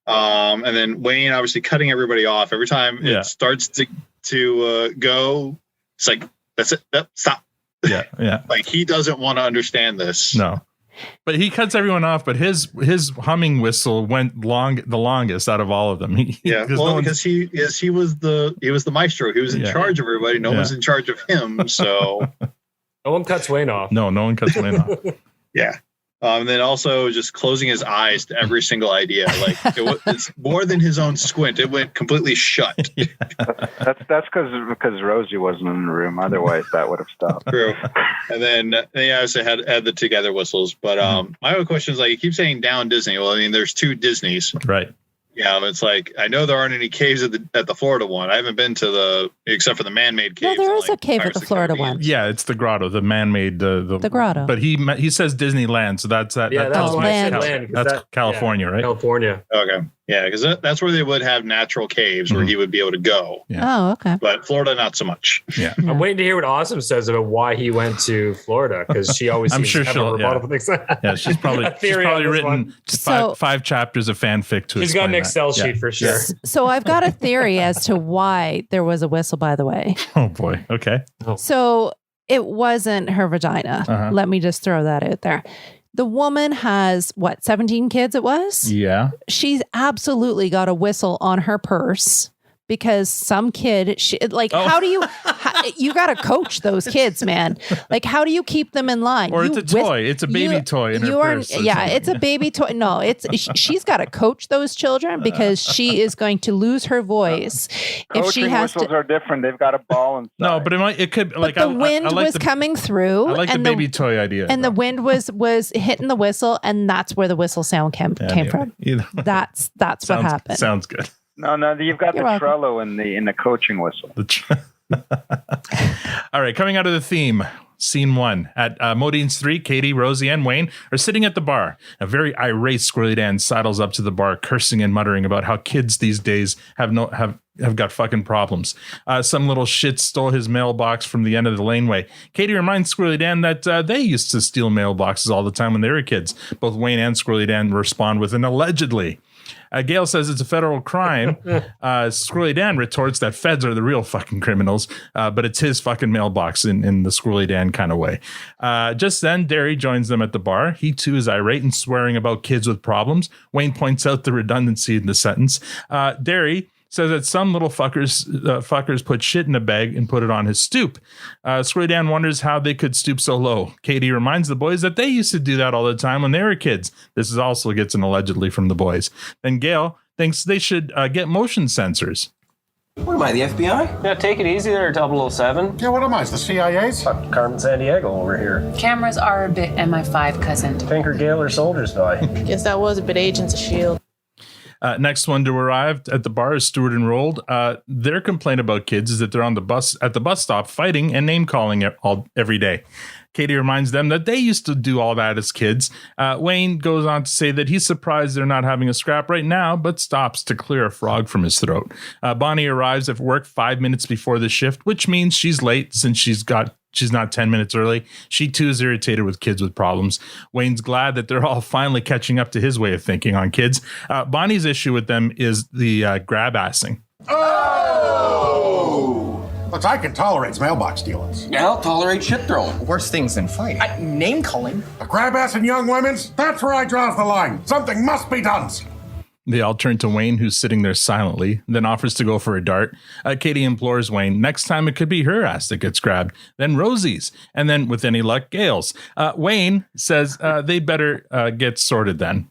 And then Wayne obviously cutting everybody off every time it starts to go. It's like, that's it. Stop. Yeah. Like he doesn't want to understand this. No. But he cuts everyone off, but his humming whistle went the longest out of all of them. Because he was the maestro. He was in charge of everybody. No one's in charge of him. So no one cuts Wayne off. No one cuts Wayne off. Yeah. And then also just closing his eyes to every single idea. Like it's more than his own squint. It went completely shut. That's because Rosie wasn't in the room. Otherwise, that would have stopped. True. And then they obviously had the together whistles. But my other question is, like, you keep saying down Disney. Well, I mean, there's two Disneys. Right. Yeah, it's like I know there aren't any caves at the Florida one. I haven't been to except for the man-made cave. No, there is a cave at the Florida one. Yeah, it's the grotto, the man-made the grotto. But he says Disneyland, so that tells me that's California, right? California. Okay, yeah, because that's where they would have natural caves where he would be able to go. Yeah. Oh, okay. But Florida, not so much. Yeah, I'm waiting to hear what Awesome says about why he went to Florida, because she always. I'm sure she'll. Yeah, she's probably written five chapters of fanfic to. She's got an Excel sheet for sure. So I've got a theory as to why there was a whistle, by the way. Oh boy. Okay. So it wasn't her vagina. Let me just throw that out there. The woman has 17 kids it was? Yeah. She's absolutely got a whistle on her purse because some kid, how do you, you got to coach those kids, man. Like, how do you keep them in line? Or it's a toy. It's a baby toy in her purse. Yeah, it's a baby toy. No, she's got to coach those children because she is going to lose her voice if she has whistles are different. They've got a ball inside. No, but it could like the wind was coming through. I like the baby toy idea. And the wind was hitting the whistle, and that's where the whistle sound came from. That's what happened. Sounds good. No, you've got the Trello in the coaching whistle. All right, coming out of the theme. Scene 1. At Modine's 3, Katie, Rosie, and Wayne are sitting at the bar. A very irate Squirrely Dan sidles up to the bar, cursing and muttering about how kids these days have got fucking problems. Some little shit stole his mailbox from the end of the laneway. Katie reminds Squirrely Dan that they used to steal mailboxes all the time when they were kids. Both Wayne and Squirrely Dan respond with an allegedly. Gail says it's a federal crime. Squirrely Dan retorts that feds are the real fucking criminals, but it's his fucking mailbox in the Squirrely Dan kind of way. Just then, Derry joins them at the bar. He too is irate and swearing about kids with problems. Wayne points out the redundancy in the sentence. Derry says that some little fuckers put shit in a bag and put it on his stoop. Squirrely Dan wonders how they could stoop so low. Katie reminds the boys that they used to do that all the time when they were kids. This also gets an allegedly from the boys. Then Gail thinks they should get motion sensors. What am I, the FBI? Yeah, take it easy there, 007. Yeah, what am I, the CIA's? Carmen Sandiego over here. Cameras are a bit MI5, cousin. Tinker Gale or Soldier's Die. Guess that was a bit Agents of S.H.I.E.L.D. Next one to arrive at the bar is Stewart and Rold. Their complaint about kids is that they're on the bus at the bus stop fighting and name calling every day. Katie reminds them that they used to do all that as kids. Wayne goes on to say that he's surprised they're not having a scrap right now, but stops to clear a frog from his throat. Bonnie arrives at work 5 minutes before the shift, which means she's late since she's not 10 minutes early. She too is irritated with kids with problems. Wayne's glad that they're all finally catching up to his way of thinking on kids. Bonnie's issue with them is the grab-assing. Look, I can tolerate mailbox dealings. Yeah, I'll tolerate shit throwing. Worse things than fighting. Name calling. A grab-assing young women's? That's where I draw the line. Something must be done. They all turn to Wayne, who's sitting there silently, then offers to go for a dart. Katie implores Wayne, next time it could be her ass that gets grabbed, then Rosie's, and then, with any luck, Gail's. Wayne says they better get sorted then.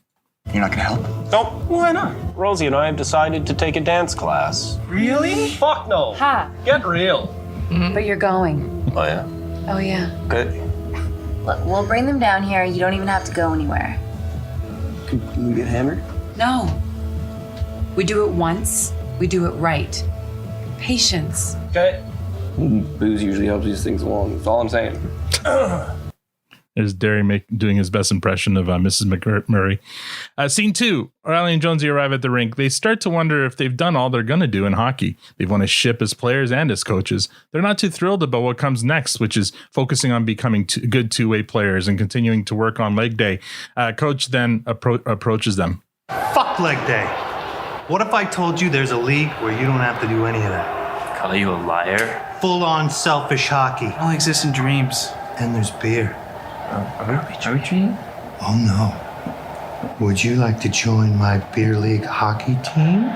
You're not gonna help? Nope. Why not? Rosie and I have decided to take a dance class. Really? Fuck no. Ha. Get real. But you're going. Oh, yeah? Oh, yeah. Good. Look, we'll bring them down here. You don't even have to go anywhere. Can we get hammered? No. We do it once. We do it right. Patience. Okay. Booze usually helps these things along. That's all I'm saying. There's Derry doing his best impression of Mrs. McMurray. Scene 2. O'Reilly and Jonesy arrive at the rink. They start to wonder if they've done all they're going to do in hockey. They've won a ship as players and as coaches. They're not too thrilled about what comes next, which is focusing on becoming good two-way players and continuing to work on leg day. Coach then approaches them. Fuck leg day. What if I told you there's a league where you don't have to do any of that? Call you a liar? Full-on selfish hockey. It only exists in dreams. And there's beer. Are we dreaming? Oh no. Would you like to join my beer league hockey team?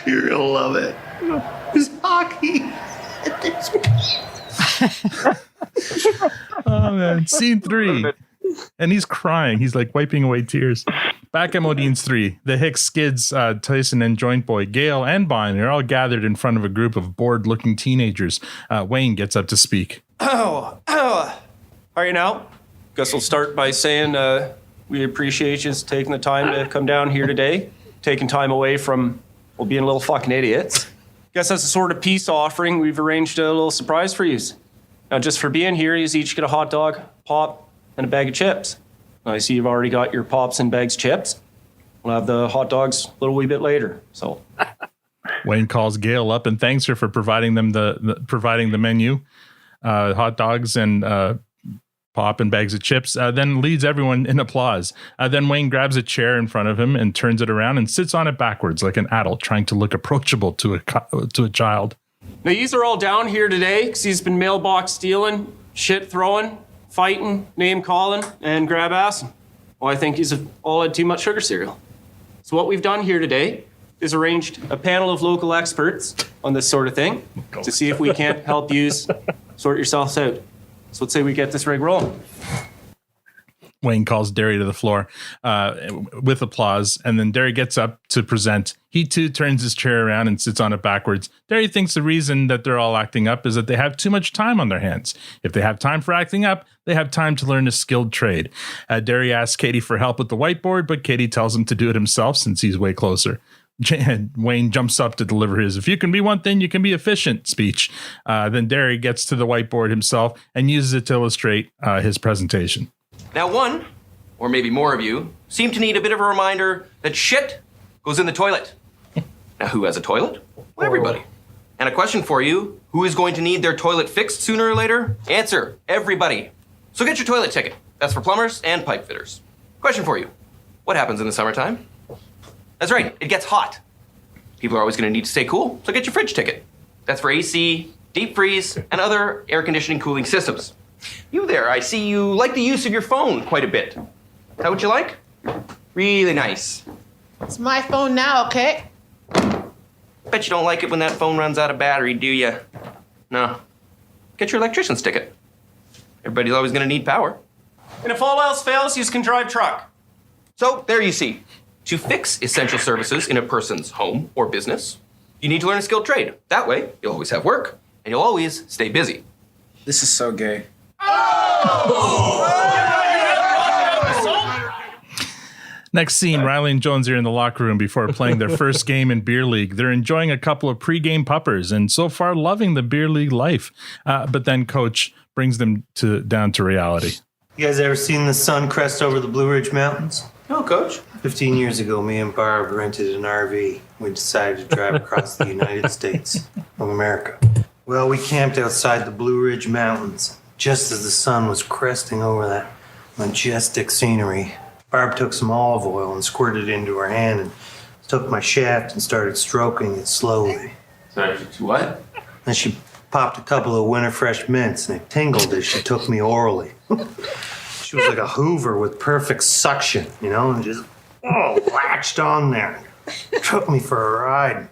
You're gonna love it. There's hockey. Oh man. Scene 3. And he's crying. He's like wiping away tears. Back at Modine's 3, the Hicks, Skids, Tyson, and Joint Boy, Gail, and Bonnie are all gathered in front of a group of bored-looking teenagers. Wayne gets up to speak. How are you now? Guess we'll start by saying we appreciate you taking the time to come down here today, taking time away from, well, being little fucking idiots. Guess that's a sort of peace offering. We've arranged a little surprise for you. Now, just for being here, you each get a hot dog, pop, and a bag of chips. I see you've already got your pops and bags chips. We'll have the hot dogs a little wee bit later. So Wayne calls Gail up and thanks her for providing them providing the menu, hot dogs and pop and bags of chips. Then leads everyone in applause. Then Wayne grabs a chair in front of him and turns it around and sits on it backwards like an adult trying to look approachable to a child. now these are all down here today because he's been mailbox stealing, shit throwing, fighting, name calling, and grab assing. Well, I think he's all had too much sugar cereal. So what we've done here today is arranged a panel of local experts on this sort of thing to see if we can't help you sort yourselves out. So let's say we get this rig rolling. Wayne calls Derry to the floor with applause, and then Derry gets up to present. He too turns his chair around and sits on it backwards. Derry thinks the reason that they're all acting up is that they have too much time on their hands. If they have time for acting up, they have time to learn a skilled trade. Derry asks Katie for help with the whiteboard, but Katie tells him to do it himself since he's way closer. Wayne jumps up to deliver his "if you can be one thing, you can be efficient" speech. Then Derry gets to the whiteboard himself and uses it to illustrate his presentation. Now one, or maybe more of you, seem to need a bit of a reminder that shit goes in the toilet. Now who has a toilet? Well, everybody. And a question for you, who is going to need their toilet fixed sooner or later? Answer, everybody. So get your toilet ticket. That's for plumbers and pipe fitters. Question for you, what happens in the summertime? That's right, it gets hot. People are always going to need to stay cool, so get your fridge ticket. That's for AC, deep freeze, and other air conditioning cooling systems. You there, I see you like the use of your phone quite a bit. Is that what you like? Really nice. It's my phone now, okay? Bet you don't like it when that phone runs out of battery, do you? No. Get your electrician's ticket. Everybody's always going to need power. And if all else fails, you can drive truck. So there you see. To fix essential services in a person's home or business, you need to learn a skilled trade. That way, you'll always have work, and you'll always stay busy. This is so gay. Next scene, Riley and Jones are in the locker room before playing their first game in beer league. They're enjoying a couple of pre-game puppers and so far loving the beer league life. But then Coach brings them down to reality. You guys ever seen the sun crest over the Blue Ridge Mountains? No, Coach. 15 years ago, me and Barb rented an RV. We decided to drive across the United States of America. Well, we camped outside the Blue Ridge Mountains. Just as the sun was cresting over that majestic scenery, Barb took some olive oil and squirted it into her hand and took my shaft and started stroking it slowly. Sorry, what? Then she popped a couple of Winter Fresh mints and it tingled as she took me orally. She was like a Hoover with perfect suction, you know, and just latched on there. Took me for a ride.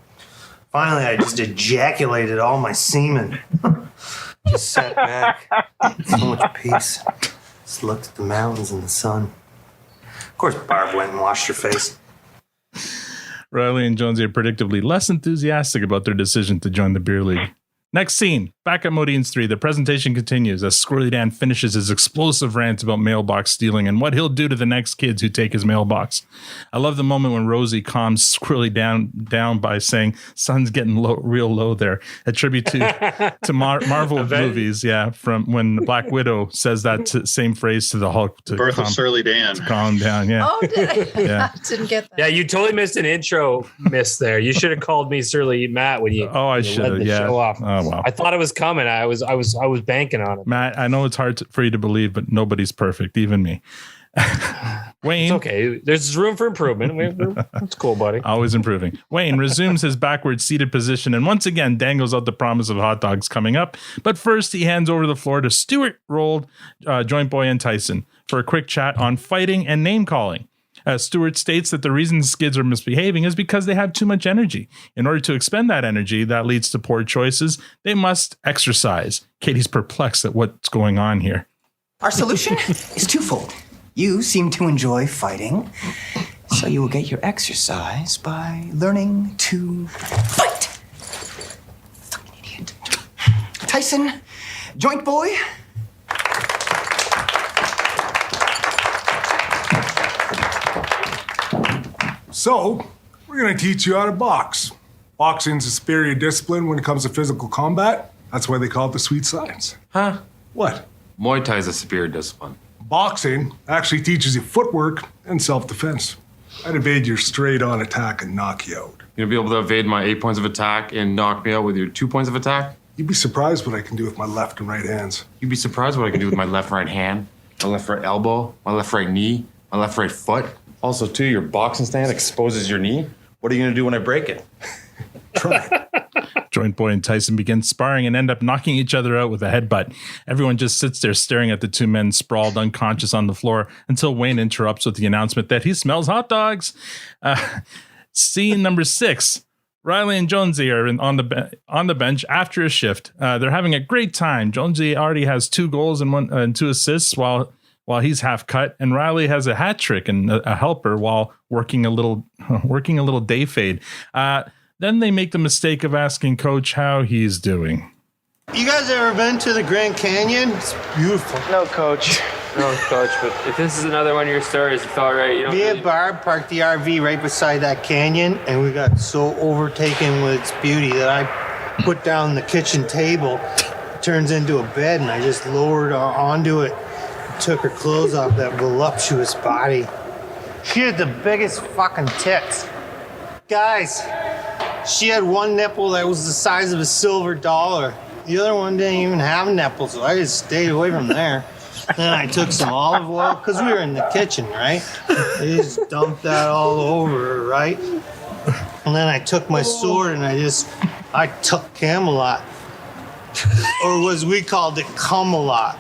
Finally, I just ejaculated all my semen. Just sat back. So much peace. Just looked at the mountains and the sun. Of course, Barb went and washed her face. Riley and Jonesy are predictably less enthusiastic about their decision to join the beer league. Next scene, back at Modine's 3, the presentation continues as Squirrely Dan finishes his explosive rant about mailbox stealing and what he'll do to the next kids who take his mailbox. I love the moment when Rosie calms Squirrely down by saying, "Sun's getting real low there." A tribute to Marvel movies, from when Black Widow says that same phrase to the Hulk. To Birth of Surly Dan. To calm down, yeah. Oh, did I? Yeah. I didn't get that. Yeah, you totally missed an intro miss there. You should have called me Surly Matt when you. I should have. Yeah. Show off. Oh wow. I thought it was coming. I was banking on it. Matt, I know it's hard for you to believe, but nobody's perfect, even me. Wayne. It's okay. There's room for improvement. That's cool, buddy. Always improving. Wayne resumes his backward seated position and once again dangles out the promise of hot dogs coming up. But first, he hands over the floor to Stuart Rolled, Joint Boy, and Tyson for a quick chat on fighting and name calling. Stewart states that the reason skids are misbehaving is because they have too much energy. In order to expend that energy that leads to poor choices, they must exercise. Katie's perplexed at what's going on here. Our solution is twofold. You seem to enjoy fighting, so you will get your exercise by learning to fight. Fucking idiot. Tyson, Joint Boy. So, we're going to teach you how to box. Boxing's a superior discipline when it comes to physical combat. That's why they call it the sweet science. Huh? What? Muay Thai is a superior discipline. Boxing actually teaches you footwork and self-defense. I'd evade your straight-on attack and knock you out. You'll be able to evade my 8 points of attack and knock me out with your 2 points of attack? You'd be surprised what I can do with my left and right hands. You'd be surprised what I can do with my left and right hand, my left right elbow, my left right knee, my left right foot. Also, too, your boxing stand exposes your knee. What are you going to do when I break it? Try. Joint Boy and Tyson begin sparring and end up knocking each other out with a headbutt. Everyone just sits there staring at the two men sprawled unconscious on the floor until Wayne interrupts with the announcement that he smells hot dogs. Scene number 6. Riley and Jonesy are on the bench after a shift. They're having a great time. Jonesy already has 2 goals and 2 assists while he's half cut, and Riley has a hat trick and a helper while working a little day fade. Then they make the mistake of asking Coach how he's doing. You guys ever been to the Grand Canyon? It's beautiful. No, Coach. No, Coach, but if this is another one of your stories, it's all right. Me and Barb parked the RV right beside that canyon, and we got so overtaken with its beauty that I put down the kitchen table. It turns into a bed, and I just lowered onto it, took her clothes off that voluptuous body. She had the biggest fucking tits. Guys, she had one nipple that was the size of a silver dollar. The other one didn't even have nipples, so I just stayed away from there. Then I took some olive oil, because we were in the kitchen, right? I just dumped that all over her, right? And then I took my sword and I took Camelot. Or as we called it, Camelot.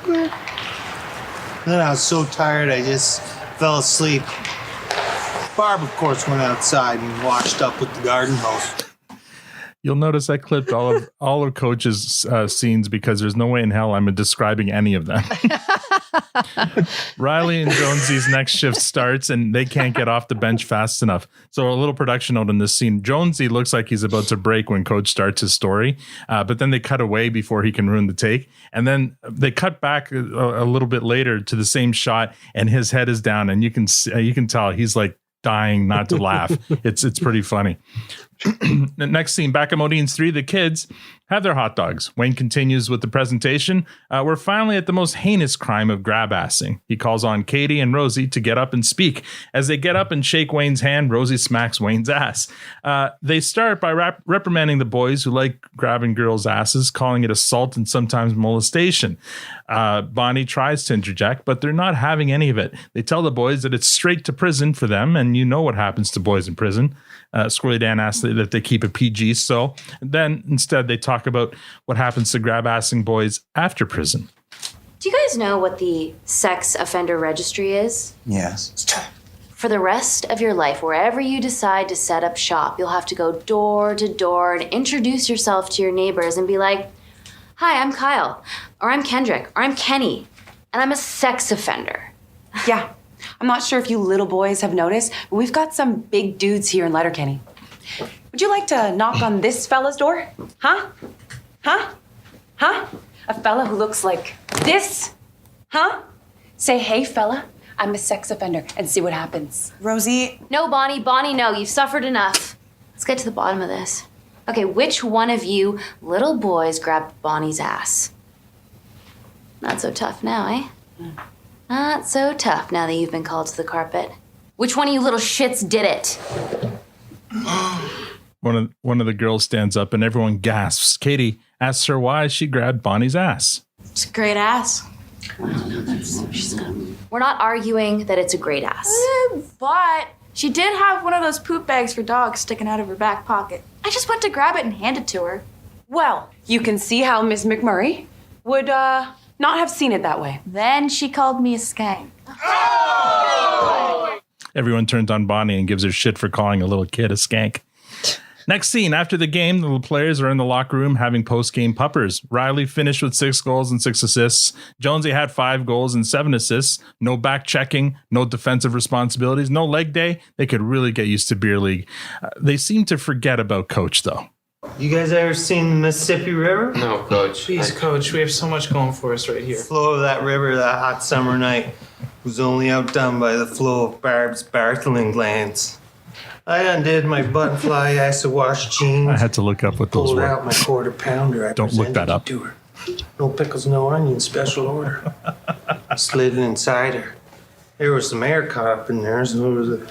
Then I was so tired I just fell asleep. Barb, of course, went outside and washed up with the garden hose. You'll notice I clipped all of Coach's scenes because there's no way in hell I'm describing any of them. Riley and Jonesy's next shift starts, and they can't get off the bench fast enough. So a little production note in this scene. Jonesy looks like he's about to break when Coach starts his story, but then they cut away before he can ruin the take. And then they cut back a little bit later to the same shot, and his head is down, and you can tell he's like dying not to laugh. It's pretty funny. The next scene, back at Modine's 3, the kids have their hot dogs. Wayne continues with the presentation. We're finally at the most heinous crime of grab-assing. He calls on Katie and Rosie to get up and speak. As they get up and shake Wayne's hand, Rosie smacks Wayne's ass. They start by reprimanding the boys who like grabbing girls' asses, calling it assault and sometimes molestation. Bonnie tries to interject, but they're not having any of it. They tell the boys that it's straight to prison for them, and you know what happens to boys in prison. Squirrely Dan asks that they keep it PG, so then instead they talk about what happens to grab-assing boys after prison. Do you guys know what the sex offender registry is? Yes. For the rest of your life, wherever you decide to set up shop, you'll have to go door to door and introduce yourself to your neighbors and be like, "Hi, I'm Kyle," or "I'm Kendrick," or "I'm Kenny, and I'm a sex offender." Yeah. I'm not sure if you little boys have noticed, but we've got some big dudes here in Letterkenny. Would you like to knock on this fella's door? Huh? Huh? Huh? A fella who looks like this? Huh? Say, "Hey, fella, I'm a sex offender," and see what happens. Rosie? No, Bonnie. Bonnie, no. You've suffered enough. Let's get to the bottom of this. Okay, which one of you little boys grabbed Bonnie's ass? Not so tough now, eh? Not so tough now that you've been called to the carpet. Which one of you little shits did it? One of the girls stands up and everyone gasps. Katie asks her why she grabbed Bonnie's ass. It's a great ass. We're not arguing that it's a great ass. But she did have one of those poop bags for dogs sticking out of her back pocket. I just went to grab it and hand it to her. Well, you can see how Miss McMurray would not have seen it that way. Then she called me a skank. Everyone turns on Bonnie and gives her shit for calling a little kid a skank. Next scene, after the game, the little players are in the locker room having post-game puppers. Riley finished with 6 goals and 6 assists. Jonesy had 5 goals and 7 assists. No back checking, no defensive responsibilities, no leg day. They could really get used to beer league. They seem to forget about Coach, though. You guys ever seen the Mississippi River? No, Coach. Please, Coach, we have so much going for us right here. The flow of that river that hot summer night was only outdone by the flow of Barb's bartling glands. I undid my buttonfly acid wash jeans. I had to look up what those pulled were. out my quarter pounder. I Don't look that up. to her. No pickles, no onions, special order. I slid it inside her. There was some air caught up in there, so it was a...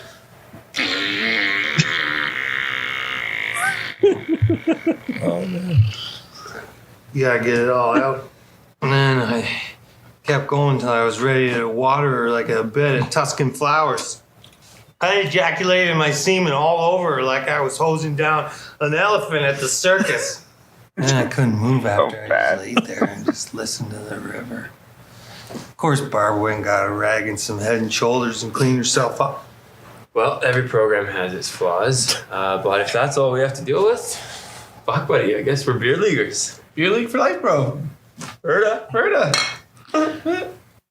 Oh, man. You gotta get it all out. And then I kept going until I was ready to water her like a bed of Tuscan flowers. I ejaculated my semen all over her like I was hosing down an elephant at the circus. And I couldn't move after. I just laid there and just listened to the river. Of course, Barb went and got a rag and some Head and Shoulders and cleaned herself up. Well, every program has its flaws, but if that's all we have to deal with, fuck, buddy, I guess we're beer leaguers. Beer league for life, bro. Verda.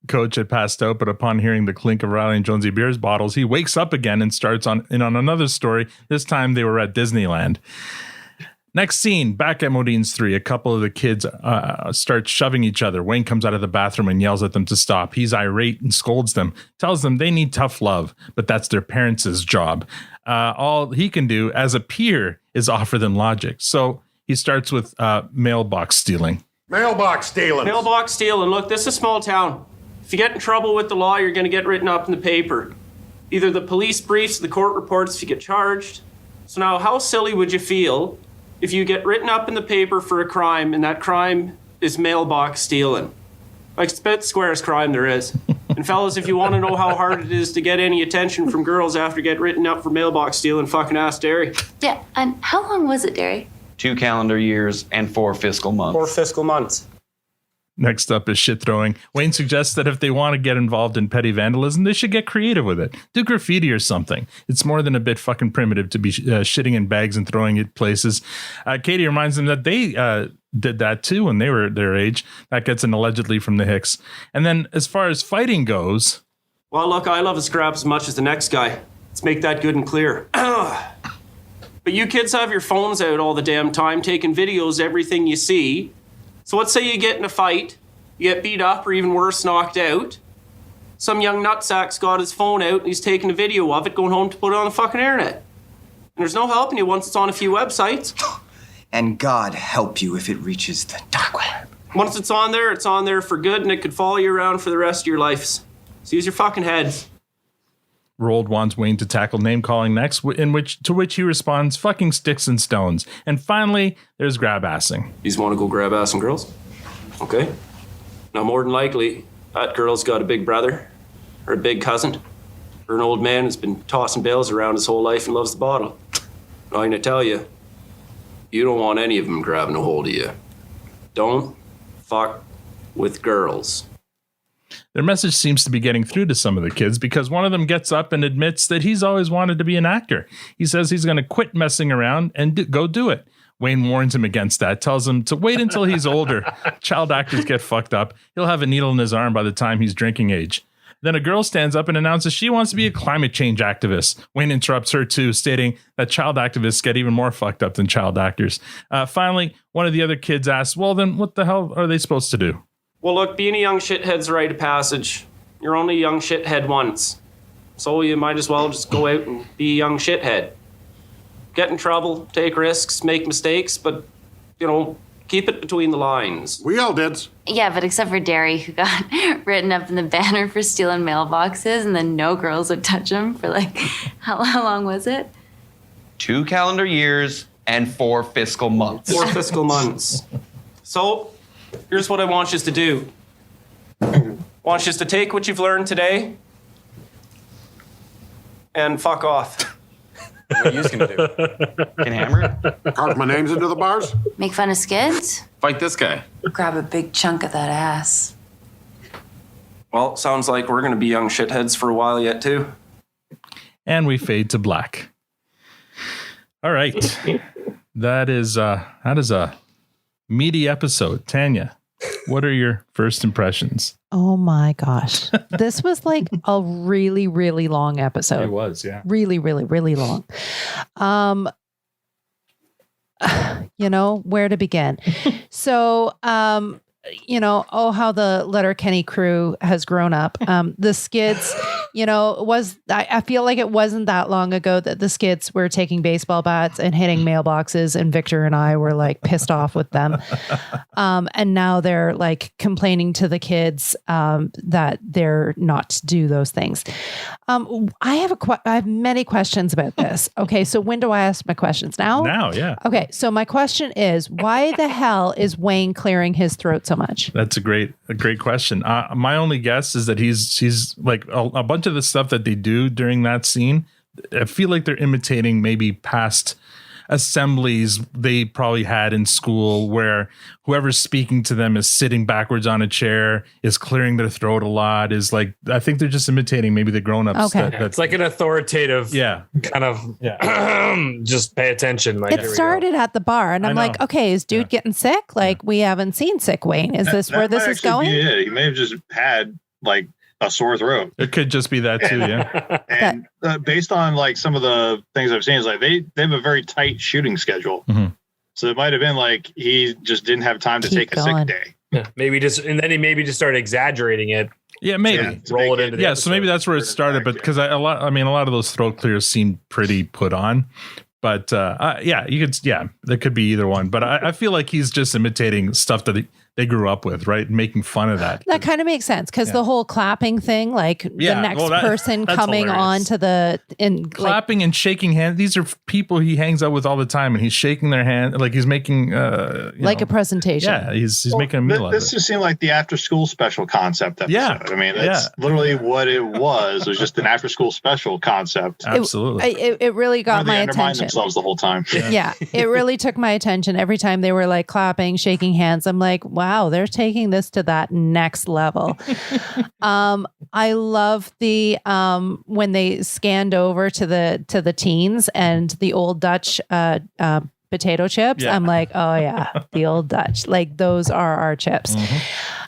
Coach had passed out, but upon hearing the clink of Riley and Jonesy Beer's bottles, he wakes up again and starts on another story. This time they were at Disneyland. Next scene, back at Modine's 3, a couple of the kids start shoving each other. Wayne comes out of the bathroom and yells at them to stop. He's irate and scolds them, tells them they need tough love, but that's their parents' job. All he can do as a peer is offer them logic. So he starts with mailbox stealing. Mailbox stealing. Mailbox stealing. Look, this is a small town. If you get in trouble with the law, you're going to get written up in the paper. Either the police briefs, the court reports if you get charged. So now, how silly would you feel if you get written up in the paper for a crime and that crime is mailbox stealing? Like, it's about the squarest crime there is. And fellas, if you want to know how hard it is to get any attention from girls after getting written up for mailbox stealing, fucking ask Derry. Yeah, and how long was it, Derry? 2 calendar years and 4 fiscal months. 4 fiscal months. Next up is shit throwing. Wayne suggests that if they want to get involved in petty vandalism, they should get creative with it. Do graffiti or something. It's more than a bit fucking primitive to be shitting in bags and throwing it places. Katie reminds them that they did that too when they were their age. That gets an allegedly from the Hicks. And then as far as fighting goes... Well, look, I love a scrap as much as the next guy. Let's make that good and clear. But you kids have your phones out all the damn time, taking videos, everything you see. So let's say you get in a fight, you get beat up, or even worse, knocked out. Some young nutsack's got his phone out and he's taking a video of it, going home to put it on the fucking internet. And there's no helping you once it's on a few websites. And God help you if it reaches the dark web. Once it's on there for good, and it could follow you around for the rest of your lives. So use your fucking heads. Roald wants Wayne to tackle name-calling next, to which he responds, fucking sticks and stones. And finally, there's grab-assing. You just want to go grab-assing girls? Okay. Now, more than likely, that girl's got a big brother, or a big cousin, or an old man who's been tossing bales around his whole life and loves the bottle. Now, I'm going to tell you, you don't want any of them grabbing a hold of you. Don't fuck with girls. Their message seems to be getting through to some of the kids because one of them gets up and admits that he's always wanted to be an actor. He says he's going to quit messing around and go do it. Wayne warns him against that, tells him to wait until he's older. Child actors get fucked up. He'll have a needle in his arm by the time he's drinking age. Then a girl stands up and announces she wants to be a climate change activist. Wayne interrupts her too, stating that child activists get even more fucked up than child actors. Finally, one of the other kids asks, well, then what the hell are they supposed to do? Well, look, being a young shithead's a rite of passage. You're only a young shithead once. So you might as well just go out and be a young shithead. Get in trouble, take risks, make mistakes, but, keep it between the lines. We all did. Yeah, but except for Derry, who got written up in the banner for stealing mailboxes, and then no girls would touch him for, how long was it? 2 calendar years and 4 fiscal months. 4 fiscal months. So... here's what I want you to do. I want you to take what you've learned today and fuck off. What are you going to do? Can hammer it? Carve my names into the bars? Make fun of skids? Fight this guy. Grab a big chunk of that ass. Well, sounds like we're going to be young shitheads for a while yet, too. And we fade to black. All right. That is a meaty episode. Tanya, what are your first impressions? Oh my gosh. This was a really, really long episode. It was, yeah. Really, really, really long. Where to begin? So, how the Letterkenny crew has grown up. The Skids, I feel like it wasn't that long ago that the Skids were taking baseball bats and hitting mailboxes, and Victor and I were pissed off with them. And now they're complaining to the kids that they're not to do those things. I have many questions about this. Okay, so when do I ask my questions? Now? Now, yeah. Okay, so my question is, why the hell is Wayne clearing his throat so much? That's a great question. My only guess is that he's a bunch of the stuff that they do during that scene. I feel like they're imitating maybe past assemblies they probably had in school where whoever's speaking to them is sitting backwards on a chair, is clearing their throat a lot, is like, I think they're just imitating maybe the grown-ups. Okay. It's like an authoritative kind of just pay attention. Like, It started at the bar, and I'm like, okay, is dude getting sick? Like, we haven't seen sick Wayne. Is this where this is going? Yeah, he may have just had like a sore throat. It could just be that too, yeah. And based on like some of the things I've seen, is like they have a very tight shooting schedule. Mm-hmm. So it might have been like he just didn't have time to take a sick day. Yeah, maybe just, and then he maybe just started exaggerating it. Yeah, maybe roll it into. The so maybe that's where it started. But because a lot of those throat clears seem pretty put on. But there could be either one. But I feel like he's just imitating stuff that they grew up with, right? Making fun of that. That kind of makes sense because the whole clapping thing, like the next person coming hilarious. on to the clapping and shaking hands. These are people he hangs out with all the time, and he's shaking their hand like he's making a presentation. Yeah, he's making a meal out of it. This just seemed like the after school special concept episode. Yeah. I mean, that's literally what it was. It was just an after school special concept. Absolutely. It really got my undermined attention. themselves the whole time. Yeah, it really took my attention every time they were like clapping, shaking hands. I'm like, wow, they're taking this to that next level. I love the when they scanned over to the teens and the old Dutch potato chips. Yeah. I'm like, oh yeah, the old Dutch. Like those are our chips.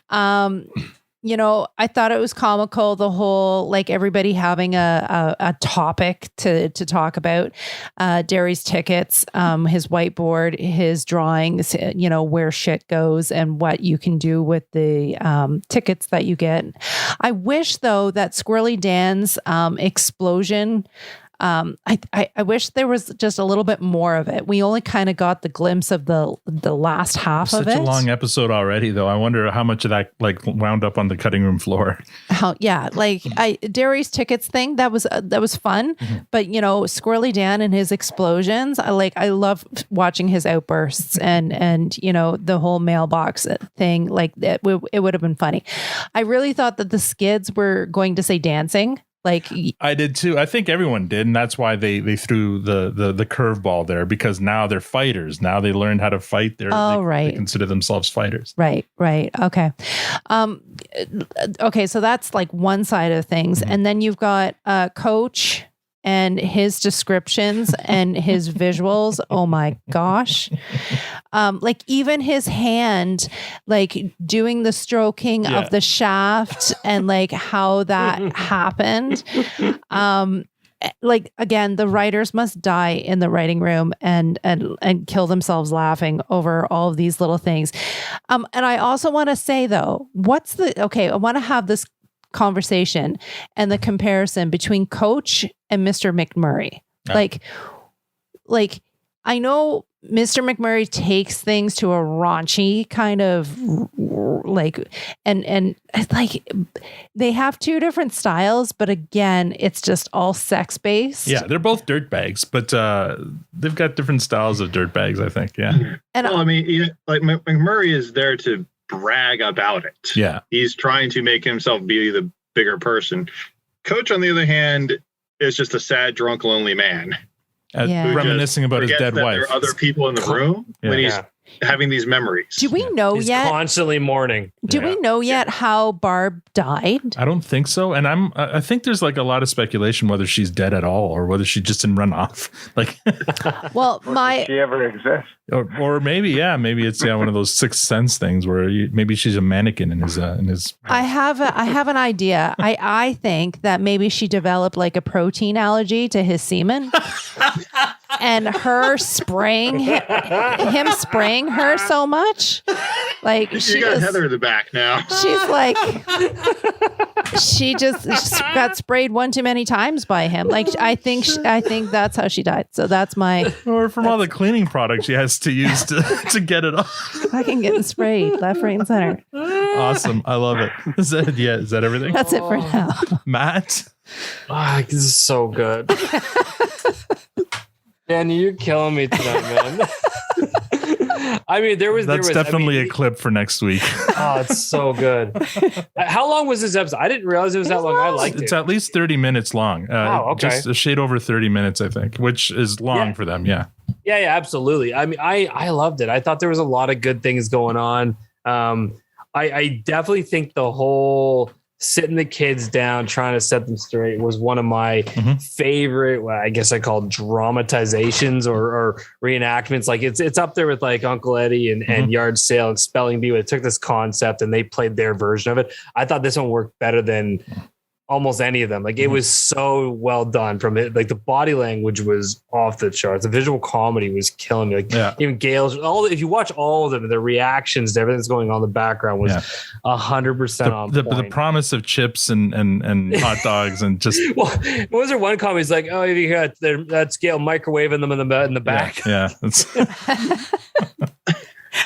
I thought it was comical, the whole, like everybody having a topic to talk about. Derry's tickets, his whiteboard, his drawings, where shit goes and what you can do with the tickets that you get. I wish though that Squirrely Dan's explosion, I wish there was just a little bit more of it. We only kind of got the glimpse of the last half of it. Such a long episode already, though. I wonder how much of that like wound up on the cutting room floor. Derry's tickets thing that was fun, but Squirrely Dan and his explosions. I love watching his outbursts and the whole mailbox thing. Like it would have been funny. I really thought that the skids were going to say dancing. Like I did too. I think everyone did, and that's why they threw the curveball there, because now they're fighters. Now they learned how to fight. They consider themselves fighters. Right. Okay. Okay. So that's like one side of things, and then you've got Coach and his descriptions and his visuals. Oh my gosh. Like even his hand, like doing the stroking of the shaft and like how that happened. Like again, the writers must die in the writing room and kill themselves laughing over all of these little things. And I also want to say though, I want to have this conversation and the comparison between Coach and Mr. McMurray. Like I know Mr. McMurray takes things to a raunchy kind of like, and like they have two different styles, but again, it's just all sex based. Yeah, they're both dirtbags, but they've got different styles of dirtbags, I think. Yeah. And I mean, like McMurray is there to brag about it. Yeah. He's trying to make himself be the bigger person. Coach, on the other hand, is just a sad, drunk, lonely man. Reminiscing about his dead wife. There are other people in the room when he's having these memories. Do we know He's yet? constantly mourning. Do we know yet how Barb died? I don't think so, and I think there's like a lot of speculation whether she's dead at all or whether she just didn't run off. Like, Did she ever exist? or maybe it's one of those Sixth Sense things where maybe she's a mannequin in his. I have an idea. I think that maybe she developed like a protein allergy to his semen. And her spraying him spraying her so much, like she got Heather in the back now. She's like, she just got sprayed one too many times by him. Like I think that's how she died. So that's my. Or from all the cleaning products she has to use to get it off. I can get sprayed left, right, and center. Awesome, I love it. Is that everything? That's it for now. Matt, this is so good. Danny, you're killing me tonight, man. I mean, that's definitely a clip for next week. Oh, it's so good. How long was this episode? I didn't realize it was that long. I liked it. It's at least 30 minutes long. Okay. Just a shade over 30 minutes, I think, which is long for them. Yeah. Yeah, absolutely. I mean, I loved it. I thought there was a lot of good things going on. I definitely think the whole sitting the kids down, trying to set them straight was one of my favorite, I guess I call dramatizations or reenactments. Like it's up there with like Uncle Eddie and Yard Sale and Spelling Bee. It took this concept and they played their version of it. I thought this one worked better than almost any of them. Like it was so well done from it. Like the body language was off the charts. The visual comedy was killing me. Like even Gail's if you watch all of them, the reactions to everything that's going on in the background was 100% on point. The promise of chips and hot dogs and just well, was there one comment? He's like, oh, you hear that's Gail microwaving them in the back. Yeah.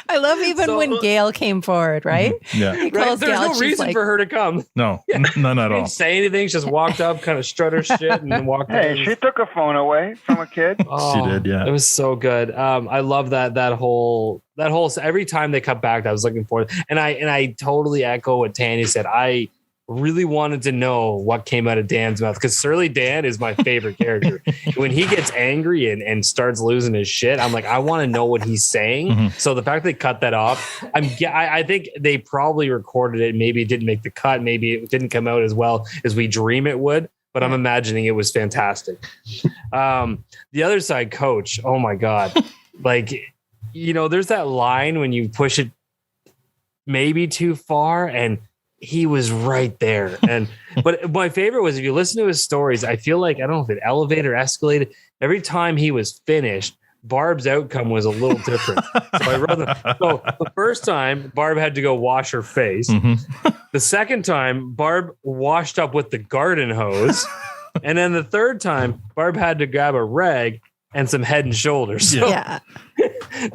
I love even when Gail came forward, right? Yeah. He calls There's Gail, no she's reason like, for her to come. No, none at She all. didn't say anything. She just walked up, kind of strut her shit, and then walked out. Hey, she took a phone away from a kid. She did, yeah. It was so good. I love that whole every time they cut back, I was looking forward. And I totally echo what Tanya said. I really wanted to know what came out of Dan's mouth because Surly Dan is my favorite character. When he gets angry and starts losing his shit, I'm like, I want to know what he's saying. So the fact they cut that off, I think they probably recorded it. Maybe it didn't make the cut. Maybe it didn't come out as well as we dream it would. But I'm imagining it was fantastic. The other side, Coach. Oh my God! Like, there's that line when you push it maybe too far and. He was right there. But my favorite was if you listen to his stories, I feel like, I don't know if it elevated or escalated. Every time he was finished, Barb's outcome was a little different. So the first time, Barb had to go wash her face. The second time, Barb washed up with the garden hose. And then the third time, Barb had to grab a rag and some Head and Shoulders. So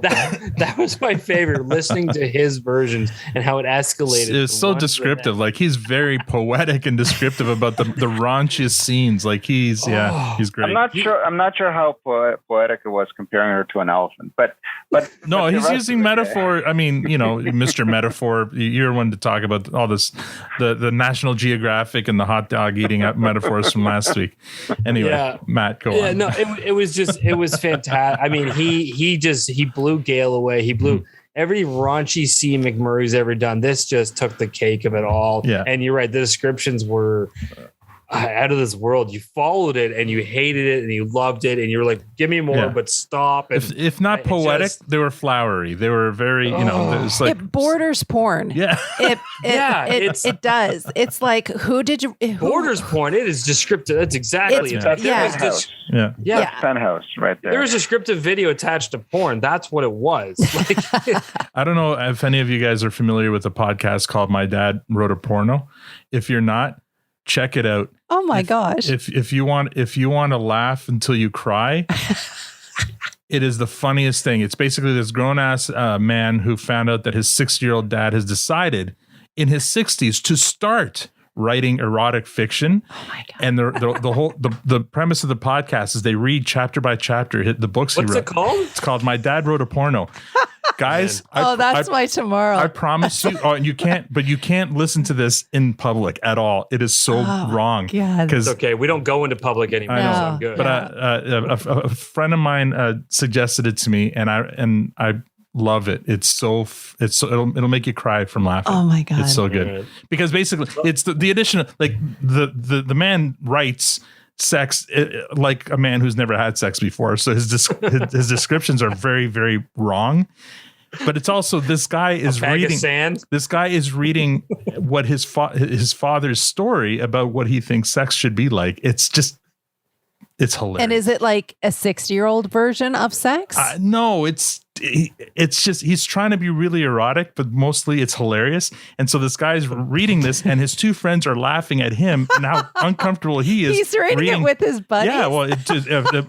that was my favorite, listening to his versions and how it escalated. It's so descriptive. Like he's very poetic and descriptive about the raunchiest scenes. Like he's great. I'm not sure how poetic it was comparing her to an elephant, but no, he's using metaphor. I mean, Mr. Metaphor, you're one to talk about all this, the National Geographic and the hot dog eating metaphors from last week. Anyway, Matt, go on. No, it was fantastic. I mean, he blew Gail away. He blew every raunchy scene McMurray's ever done. This just took the cake of it all. Yeah. And you're right. The descriptions were out of this world. You followed it and you hated it and you loved it. And you were like, give me more, but stop. And if not poetic, they were flowery. They were very, it was like. It borders porn. Yeah. It does. It's like, who borders porn. It is descriptive. That's exactly it. Penthouse. Yeah. Penthouse right there. There was a descriptive video attached to porn. That's what it was. I don't know if any of you guys are familiar with a podcast called My Dad Wrote a Porno. If you're not, check it out. Oh my gosh. If you want to laugh until you cry, it is the funniest thing. It's basically this grown-ass man who found out that his 60-year-old dad has decided in his 60s to start writing erotic fiction. Oh my God. And the whole premise of the podcast is they read chapter by chapter the books he wrote. What's it called? It's called My Dad Wrote a Porno. Guys, that's why tomorrow. I promise you. Oh, and you can't listen to this in public at all. It is so wrong. It's okay. We don't go into public anymore. I know. So I'm good. But a friend of mine suggested it to me, and I love it. It'll make you cry from laughing. Oh my God. It's so good because basically it's the addition of like the man writes sex like a man who's never had sex before. So his descriptions are very, very wrong. But it's also this guy is reading what his father's story about what he thinks sex should be like. It's hilarious. And is it like a 60-year-old version of sex? No, it's just he's trying to be really erotic, but mostly it's hilarious. And so this guy's reading this, and his two friends are laughing at him and how uncomfortable he is. He's reading it with his buddies. Yeah, well,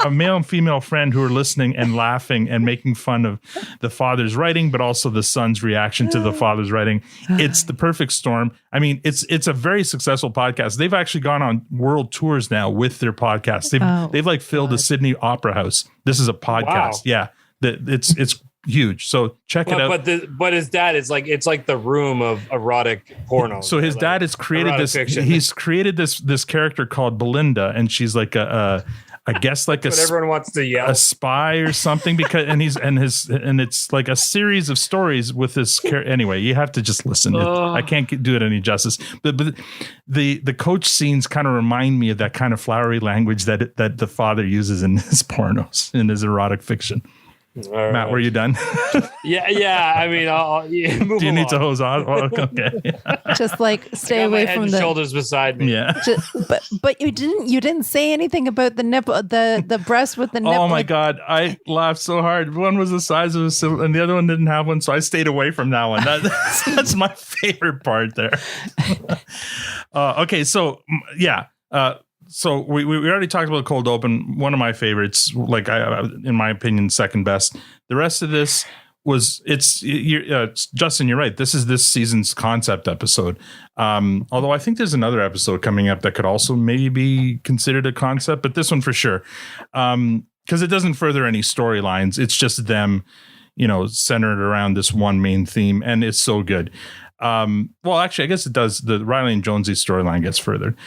a male and female friend who are listening and laughing and making fun of the father's writing, but also the son's reaction to the father's writing. It's the perfect storm. I mean, it's a very successful podcast. They've actually gone on world tours now with their podcast. They've like filled the Sydney Opera House. This is a podcast. Wow. Yeah. It's huge. So check it out. But his dad is like, it's like the room of erotic porno. So his dad has created this. Fiction. He's created this character called Belinda, and she's like a I guess like That's what everyone wants to yell. a spy or something, because and it's like a series of stories with this anyway, you have to just listen. I can't do it any justice. But the coach scenes kind of remind me of that kind of flowery language that the father uses in his pornos, in his erotic fiction. All Matt, right. were you done? Yeah. I mean, move do you need to along. hose on? Well, okay. Just like stay I got my away head from and the shoulders beside me. Yeah. but you didn't say anything about the nipple, the breast with the nipple. Oh my God. I laughed so hard. One was the size of a silver and the other one didn't have one. So I stayed away from that one. That's my favorite part there. Okay. So yeah. So we already talked about Cold Open. One of my favorites, like in my opinion, second best. The rest of this was Justin, you're right. This is this season's concept episode. Although I think there's another episode coming up that could also maybe be considered a concept, but this one for sure. Because it doesn't further any storylines. It's just them, centered around this one main theme, and it's so good. Well, actually, I guess it does. The Riley and Jonesy storyline gets furthered.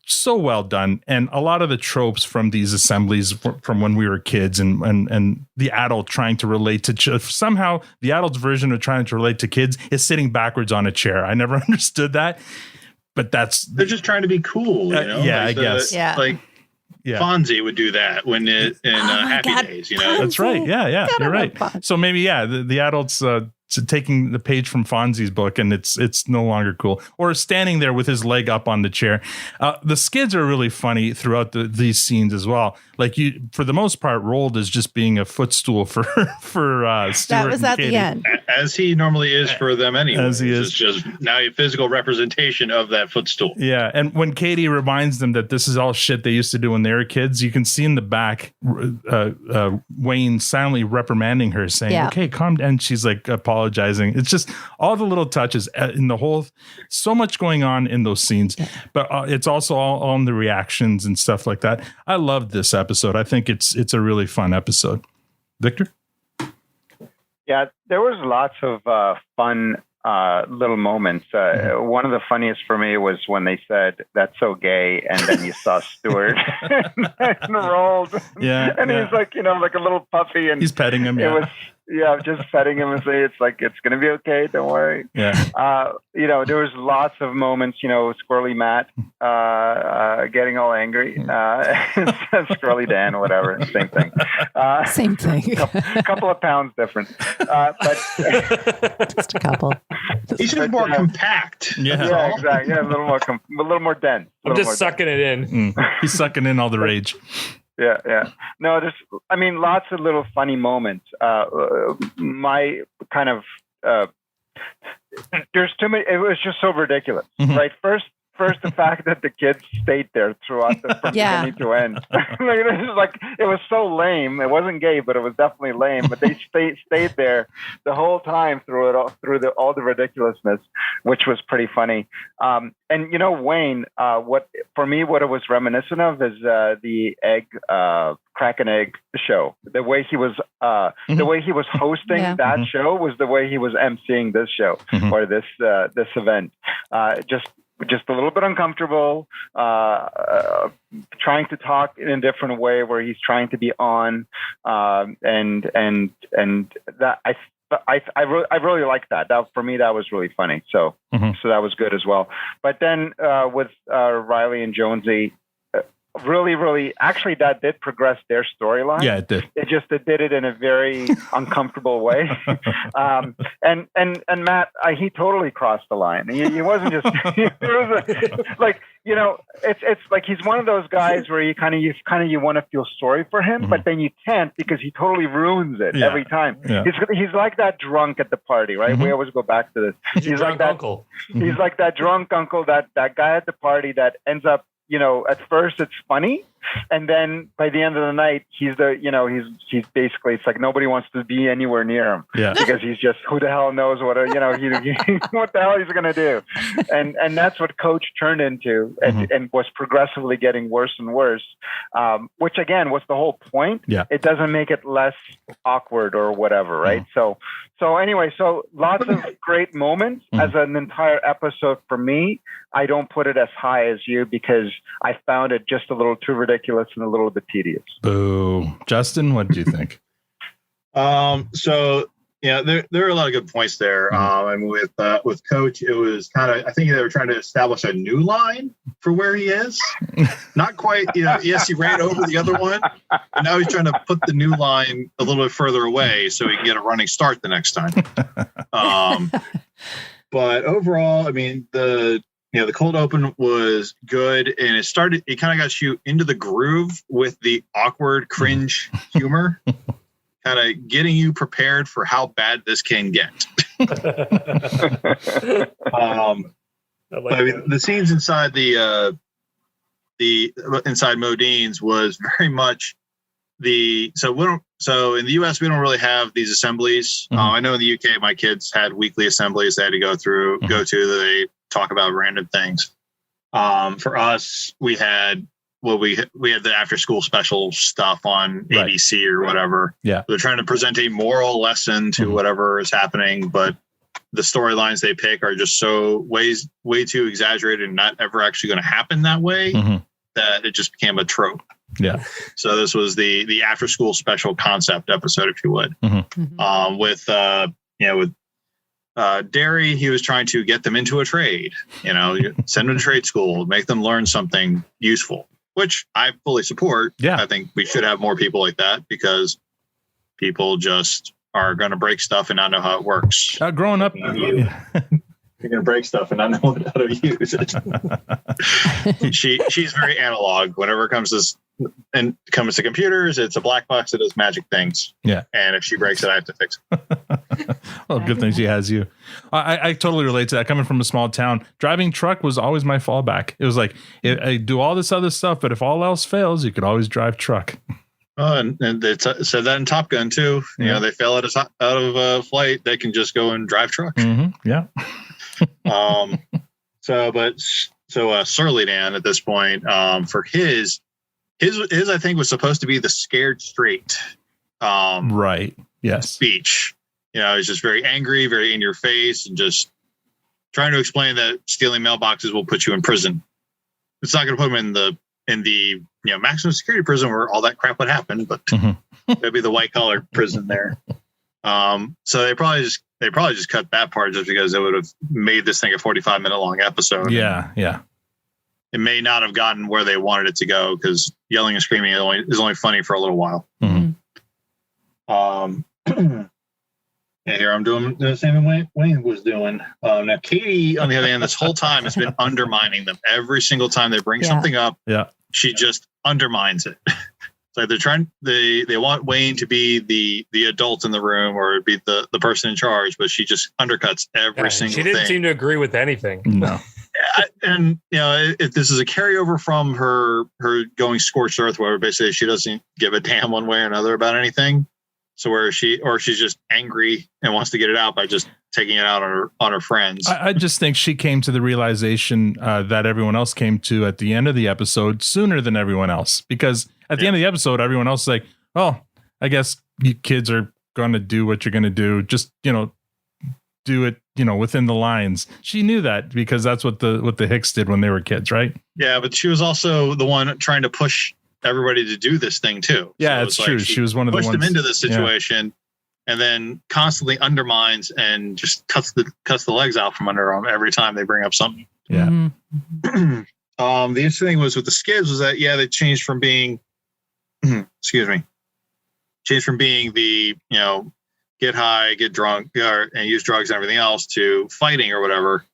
So well done, and a lot of the tropes from these assemblies from when we were kids, and the adult trying to relate to somehow the adult's version of trying to relate to kids is sitting backwards on a chair. I never understood that, but they're just trying to be cool. Yeah, I guess. Yeah. Like Fonzie would do that when in Happy Days. That's right. Yeah, you're right. So maybe the adults. Taking the page from Fonzie's book, and it's no longer cool. Or standing there with his leg up on the chair. The skids are really funny throughout these scenes as well. Like for the most part, Rold is just being a footstool for Stuart. That was at Katie. the end. As he normally is for them anyway. As he is. It's just now a physical representation of that footstool. Yeah, and when Katie reminds them that this is all shit they used to do when they were kids, you can see in the back Wayne silently reprimanding her, saying, "Okay, calm down." And she's like apologizing. It's just all the little touches in the whole. So much going on in those scenes, but it's also all on the reactions and stuff like that. I loved this episode. I think it's a really fun episode. Victor? Yeah, there was lots of fun little moments. One of the funniest for me was when they said, "That's so gay," and then you saw Stuart and Rolled. Yeah, and he's like, like a little puppy, and he's petting him. It was just petting him and saying, it's gonna be okay, don't worry. Yeah. There was lots of moments. Squirrely Matt getting all angry, Squirrely Dan, whatever, same thing. Same thing. Couple of pounds difference, but just a couple. He's just more compact. Yeah, exactly. Yeah, a little more dense. I'm just sucking it in. He's sucking in all the rage. Yeah. No, lots of little funny moments. My kind of there's too many. It was just so ridiculous, right? First, the fact that the kids stayed there throughout from beginning to end. It was so lame. It wasn't gay, but it was definitely lame. But they stayed there the whole time through all the ridiculousness, which was pretty funny. And Wayne, what it was reminiscent of is the crack an egg show. The way he was hosting that show was the way he was emceeing this show or this event. Just a little bit uncomfortable, trying to talk in a different way where he's trying to be on, and that I really liked that. That for me that was really funny. So that was good as well. But then with Riley and Jonesy. Really, actually, that did progress their storyline. Yeah, it did. It did it in a very uncomfortable way. And Matt, he totally crossed the line. He wasn't just. It's like he's one of those guys where you want to feel sorry for him, but then you can't because he totally ruins it every time. Yeah. He's like that drunk at the party, right? We always go back to this. He's like that uncle. He's like that drunk uncle, that guy at the party that ends up. At first it's funny, and then by the end of the night, he's basically, it's like nobody wants to be anywhere near him because he's just, who the hell knows what what the hell he's going to do. And that's what Coach turned into and was progressively getting worse and worse, which again was the whole point. Yeah. It doesn't make it less awkward or whatever. Right. So anyway, lots of great moments as an entire episode for me. I don't put it as high as you because I found it just a little too ridiculous ridiculous and a little bit tedious. Boo. Justin, what do you think? So yeah, there are a lot of good points there. And with Coach, it was kind of, I think they were trying to establish a new line for where he is. Not quite, yes, he ran over the other one, and now he's trying to put the new line a little bit further away so he can get a running start the next time. But overall, I mean, the cold open was good, and it kind of got you into the groove with the awkward cringe humor. Kind of getting you prepared for how bad this can get. The scenes inside the inside Modine's was very much so in the US we don't really have these assemblies. I know in the UK my kids had weekly assemblies they had to go to. They talk about random things. For us, we had we had the after school special stuff on ABC or whatever. Yeah. They're trying to present a moral lesson to whatever is happening, but the storylines they pick are just so way too exaggerated and not ever actually going to happen that way that it just became a trope. Yeah. So this was the after school special concept episode, if you would. With Derry, he was trying to get them into a trade, send them to trade school, make them learn something useful, which I fully support. Yeah. I think we should have more people like that because people just are going to break stuff and not know how it works. Growing up, you're going to break stuff and not know how to use it. She's very analog. Whenever it comes to computers, it's a black box that does magic things. Yeah. And if she breaks it, I have to fix it. Well, good thing she has you. I totally relate to that. Coming from a small town, driving truck was always my fallback. It was like, I do all this other stuff, but if all else fails, you could always drive truck. And they said that in Top Gun too. They fail out of a flight, they can just go and drive truck. Yeah. Surly Dan at this point, for his I think was supposed to be the scared straight. Right. Yes. Speech. He's just very angry, very in your face, and just trying to explain that stealing mailboxes will put you in prison. It's not going to put him in the maximum security prison where all that crap would happen, but maybe the white collar prison there. So they probably just cut that part just because it would have made this thing a 45-minute long episode. Yeah. It may not have gotten where they wanted it to go because yelling and screaming is only funny for a little while. And here I'm doing the same Wayne was doing. Now Katie, on the other hand, this whole time has been undermining them. Every single time they bring something up, she just undermines it. So they want Wayne to be the adult in the room or be the person in charge, but she just undercuts every single thing. She didn't seem to agree with anything. No. And if this is a carryover from her going scorched earth, where basically she doesn't give a damn one way or another about anything. So she's just angry and wants to get it out by just taking it out on her friends. I just think she came to the realization that everyone else came to at the end of the episode sooner than everyone else, because at the end of the episode, everyone else is like, oh, I guess you kids are going to do what you're going to do. Just, do it, within the lines. She knew that because that's what the Hicks did when they were kids, right? Yeah, but she was also the one trying to push everybody to do this thing too. Yeah, so it's true. She was one of the ones pushed them into this situation, and then constantly undermines and just cuts the legs out from under them every time they bring up something. Yeah. The interesting thing was with the Skids was that they changed from being, the get high, get drunk, and use drugs and everything else to fighting or whatever.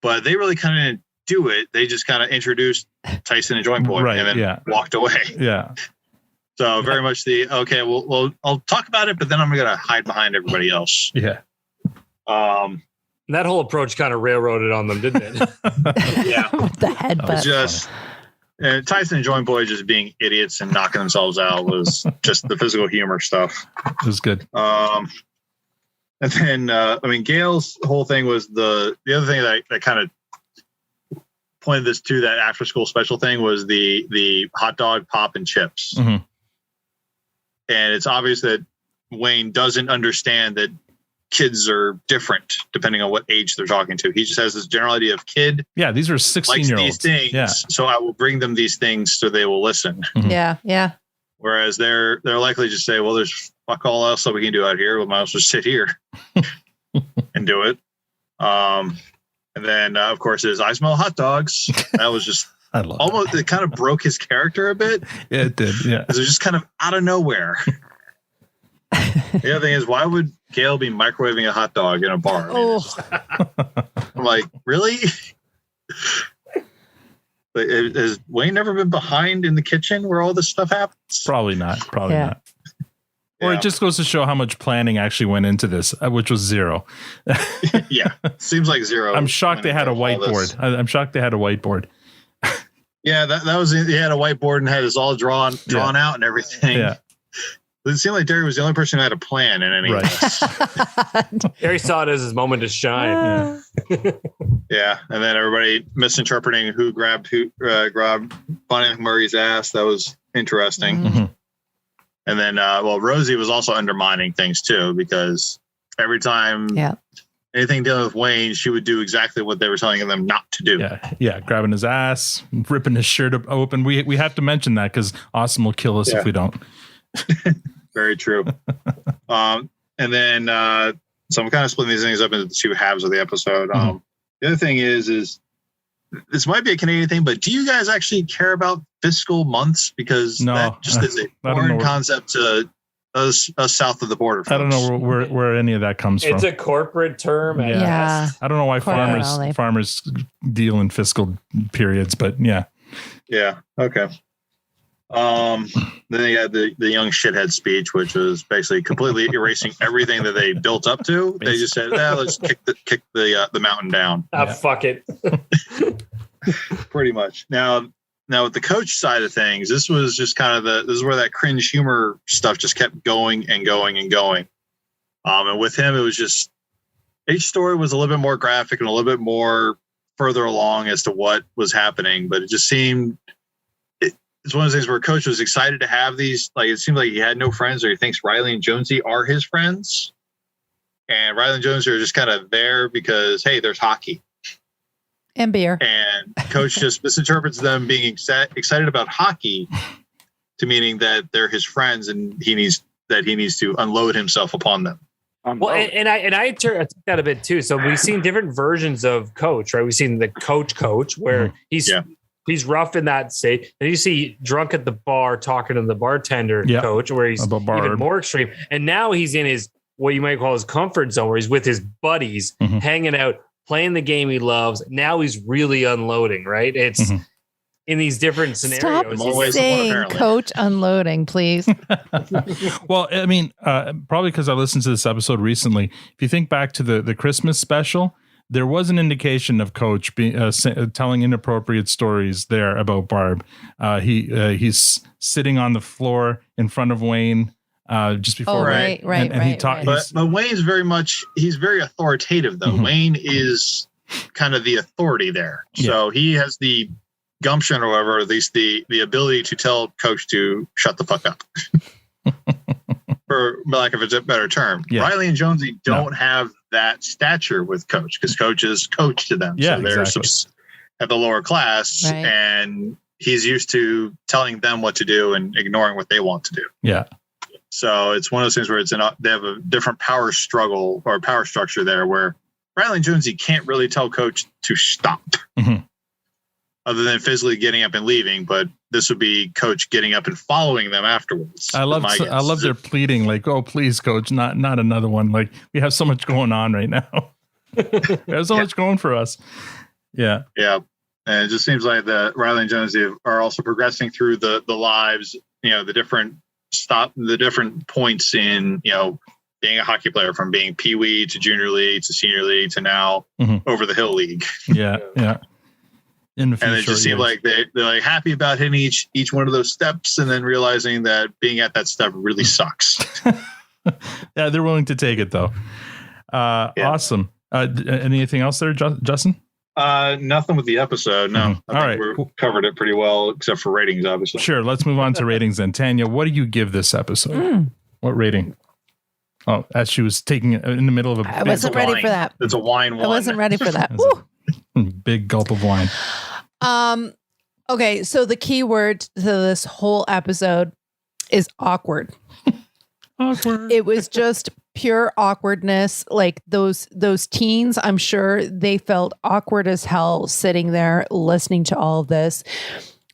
But they really kind of didn't do it. They just kind of introduced Tyson and Joint Boy and then walked away. Yeah. So very much well, I'll talk about it, but then I'm going to hide behind everybody else. Yeah. That whole approach kind of railroaded on them, didn't it? Yeah. With the headbutt. Just Tyson and Joint Boy just being idiots and knocking themselves out was just the physical humor stuff. It was good. And then, Gail's whole thing was the other thing that kind of pointed this to that after school special thing was the hot dog, pop, and chips. And it's obvious that Wayne doesn't understand that kids are different depending on what age they're talking to. He just has this general idea of kid. Yeah, these are 16-year-olds. These things, so I will bring them these things so they will listen. Yeah. Whereas they're likely to say, well, there's fuck all else that we can do out here. We might as well sit here and do it. And then, of course, is I smell hot dogs. That was just almost, it kind of broke his character a bit. Yeah, it did. Yeah. Because it was just kind of out of nowhere. The other thing is, why would Gail be microwaving a hot dog in a bar? I'm like, really? Has Wayne never been behind in the kitchen where all this stuff happens? Probably not. Not. Or it just goes to show how much planning actually went into this, which was zero. Yeah, seems like zero. I'm shocked they had a whiteboard. I'm shocked they had a whiteboard. Yeah, that was. He had a whiteboard and had it all drawn out and everything. Yeah. It seemed like Derry was the only person who had a plan in any of this. Derry saw it as his moment to shine. Yeah, and then everybody misinterpreting who grabbed Bonnie McMurray's ass. That was interesting. Mm-hmm. And then, Rosie was also undermining things too, because every time anything dealing with Wayne, she would do exactly what they were telling them not to do. Yeah, grabbing his ass, ripping his shirt open. We have to mention that because Austin will kill us if we don't. Very true. And then, so I'm kind of splitting these things up into the two halves of the episode. The other thing is this might be a Canadian thing, but do you guys actually care about fiscal months? Because that just is a foreign concept to us south of the border. Folks. I don't know where any of that comes from. It's a corporate term. I don't know why farmers deal in fiscal periods, but yeah. Yeah. Okay. Then they had the young shithead speech, which was basically completely erasing everything that they built up to. They just said, let's kick the mountain down. Fuck it. Pretty much. Now with the coach side of things, this was just kind of this is where that cringe humor stuff just kept going and going and going. And with him, it was just each story was a little bit more graphic and a little bit more further along as to what was happening, but it just seemed it's one of those things where Coach was excited to have these. Like, it seemed like he had no friends, or he thinks Riley and Jonesy are his friends. And Riley and Jonesy are just kind of there because, hey, there's hockey. And beer. And Coach just misinterprets them being excited about hockey to meaning that they're his friends and he needs to unload himself upon them. Well, and I took that a bit too. So we've seen different versions of Coach, right? We've seen the coach where he's rough in that state. And you see drunk at the bar talking to the bartender Coach, where he's even more extreme. And now he's in his, what you might call his comfort zone, where he's with his buddies, hanging out, playing the game he loves. Now he's really unloading, right? It's in these different scenarios. Stop saying Coach unloading, please. Well, I mean, probably because I listened to this episode recently. If you think back to the Christmas special, there was an indication of Coach telling inappropriate stories there about Barb. He's sitting on the floor in front of Wayne just before. But Wayne's he's very authoritative though. Wayne is kind of the authority there. So he has the gumption or whatever, at least the ability to tell Coach to shut the fuck up. For lack of a better term. Riley and Jonesy don't have that stature with Coach because Coach is Coach to them. So they're at the lower class and he's used to telling them what to do and ignoring what they want to do. Yeah. So it's one of those things where they have a different power struggle or power structure there where Riley and Jonesy can't really tell Coach to stop. Other than physically getting up and leaving, but this would be Coach getting up and folling them afterwards. I love their pleading, like, "Oh, please, Coach, not another one." Like, we have so much going on right now. We have so much going for us. Yeah, yeah, and it just seems like that Riley and Jonesy are also progressing through the lives. You know, the different points in being a hockey player, from being Pee Wee to Junior League to Senior League to now Over the Hill League. Yeah. And it just seemed like they're like happy about hitting each one of those steps, and then realizing that being at that step really sucks. Yeah, they're willing to take it though. Awesome. Anything else there, Justin? Nothing with the episode. No. I think we covered it pretty well, except for ratings, obviously. Sure. Let's move on to ratings then. Tanya, what do you give this episode? What rating? Oh, as she was taking it in the middle of a I wasn't ready for that. It's a wine one. I wasn't ready for that. big gulp of wine. Okay, so the key word to this whole episode is awkward. Awkward. It was just pure awkwardness. Like those teens, I'm sure they felt awkward as hell sitting there listening to all of this.